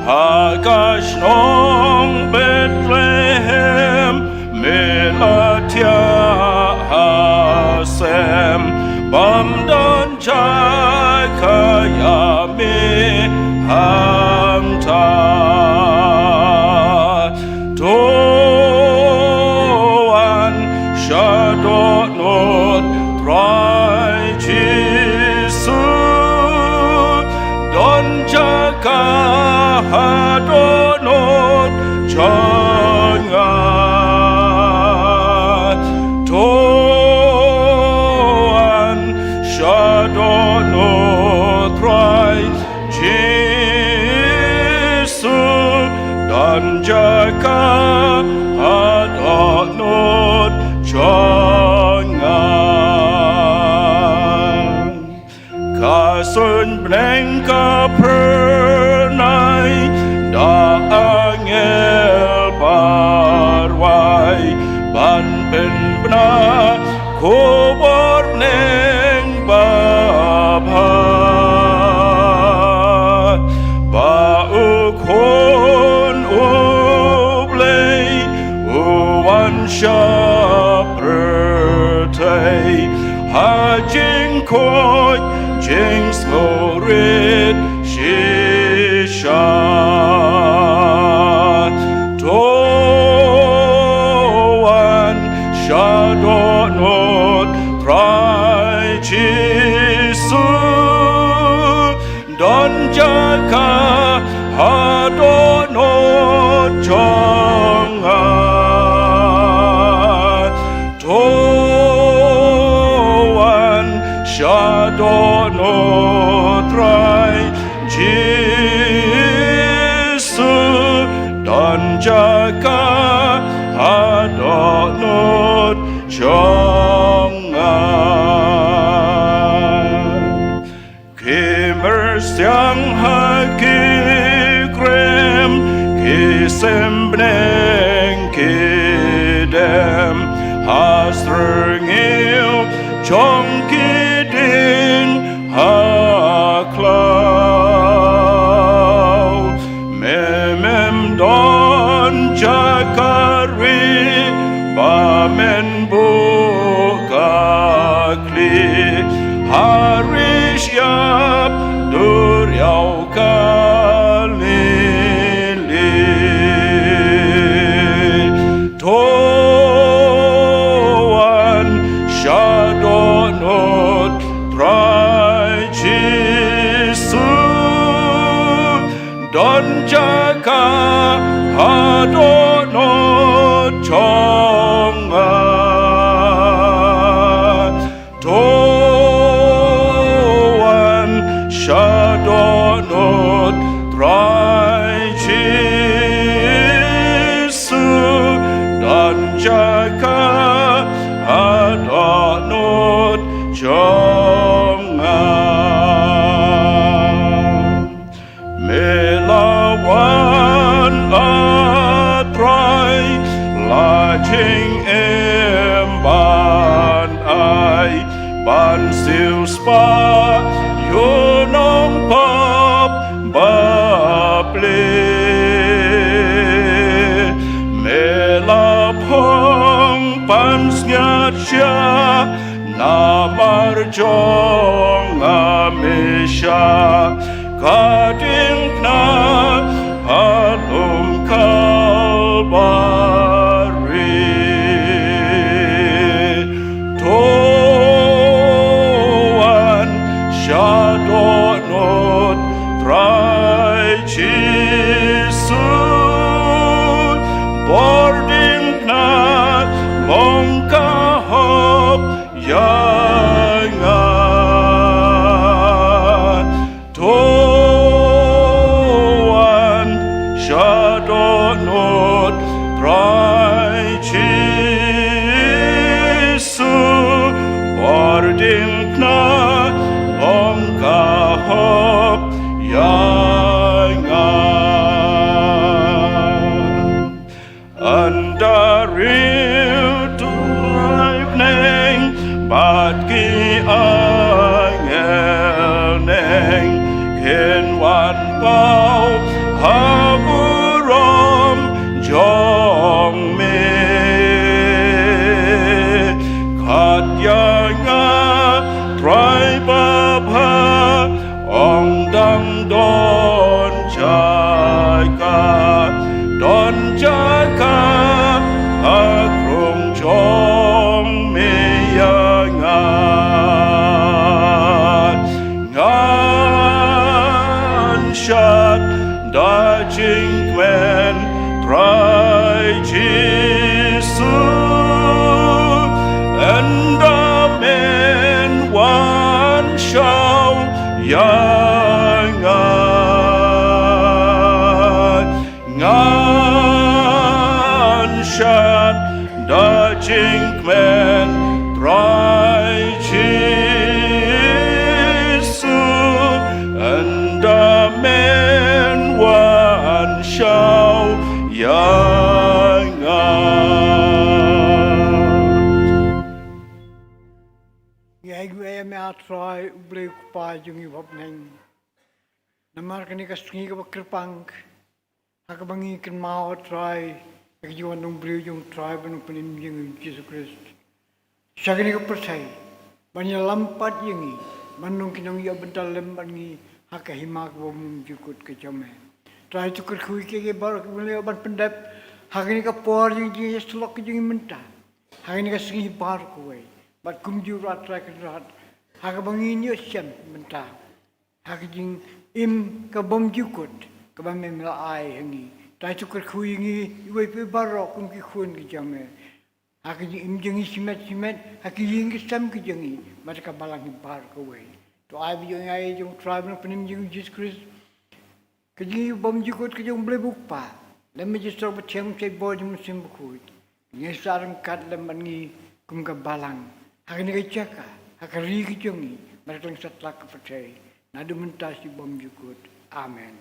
Speaker 1: hakash nong Bethlehem melatia hasem bam dan jai kaya me hamta toan shadot not try Jesus don jaka hadonot jangan toan shadot not try Jesus don
Speaker 8: Asun bnengka pernai da angel parwai ban pen bna kubor neng babha ba ukon ublei uwan shaprtei ha jing koi jing slorit shisha toan shadonot prai jisu don jaka hadonot jonga toan shadonot rai jisu don jaka hadonot jonga Kimmer siang haki krem kisembneng kidem hasrengil chong kidin haklau memem don jakari bamen bukakli harish yap duryau kalili toan shadonot trai jisu don jaka hadonot chonga toan shadonot trai jisu don jaka hadonot chonga melawan atrai lajing emban ai ban siu spa yunong pop baple melapong pansnyat sya namar jong amisha kading na halum kalbari toan shadonot trai jisu boarding na longka hop yanga toan shadonot trai jisu boarding na longka hop yanga andariu tu life neng bat ki angel neng ken wan pau haburom jong me khat yanga trai babha ong dang don jaka don jaka akrong jong me yanga ngan shat da jing kwen trai jisu and amen one show yanga ngan shat da jing kwen trai jisu
Speaker 9: mea trai ubleu kupa jungi wap neng. Namar kani kasungi ka bakripang. Haka bangi kan mau trai. Ek juan nung bleu jung trai banung penim jungi Jesus Christ. Syakani ka persai. Banya lampat jungi. Manung kinong ya bental lembangi. Haka himak wamum jukut ke jome. Trai tukar kui ke barak mulai ban pendap. Haka ni ka por jungi selok ke jungi mentah. Haka ni ka sungi bar kuai. Bat kumju rat trai ke rat. Haka bangi ni siam mentah. Haka jing im ka bom jukut. Ka bam mela ai hangi. Trai tukar kui ngi iwai pe barok kum ki khun ki jame. Haka jing im jungi simet. Haka jing ki sam ki jungi. Mat ka balang hi bar kuai. To ai bi jung ai jung trai ban penim jung Jesus Christ. Ka jing bom jukut ka jung blai bukpa. Lemme jisok ba cheng chai bo jung sim bukut. Ngi sarang kat lembangi kum ka balang. Haka ni ka caka. Haka ri ki jungi. Mat ka satlak ka percaya. Nadu mentasi bom jukut. Amen.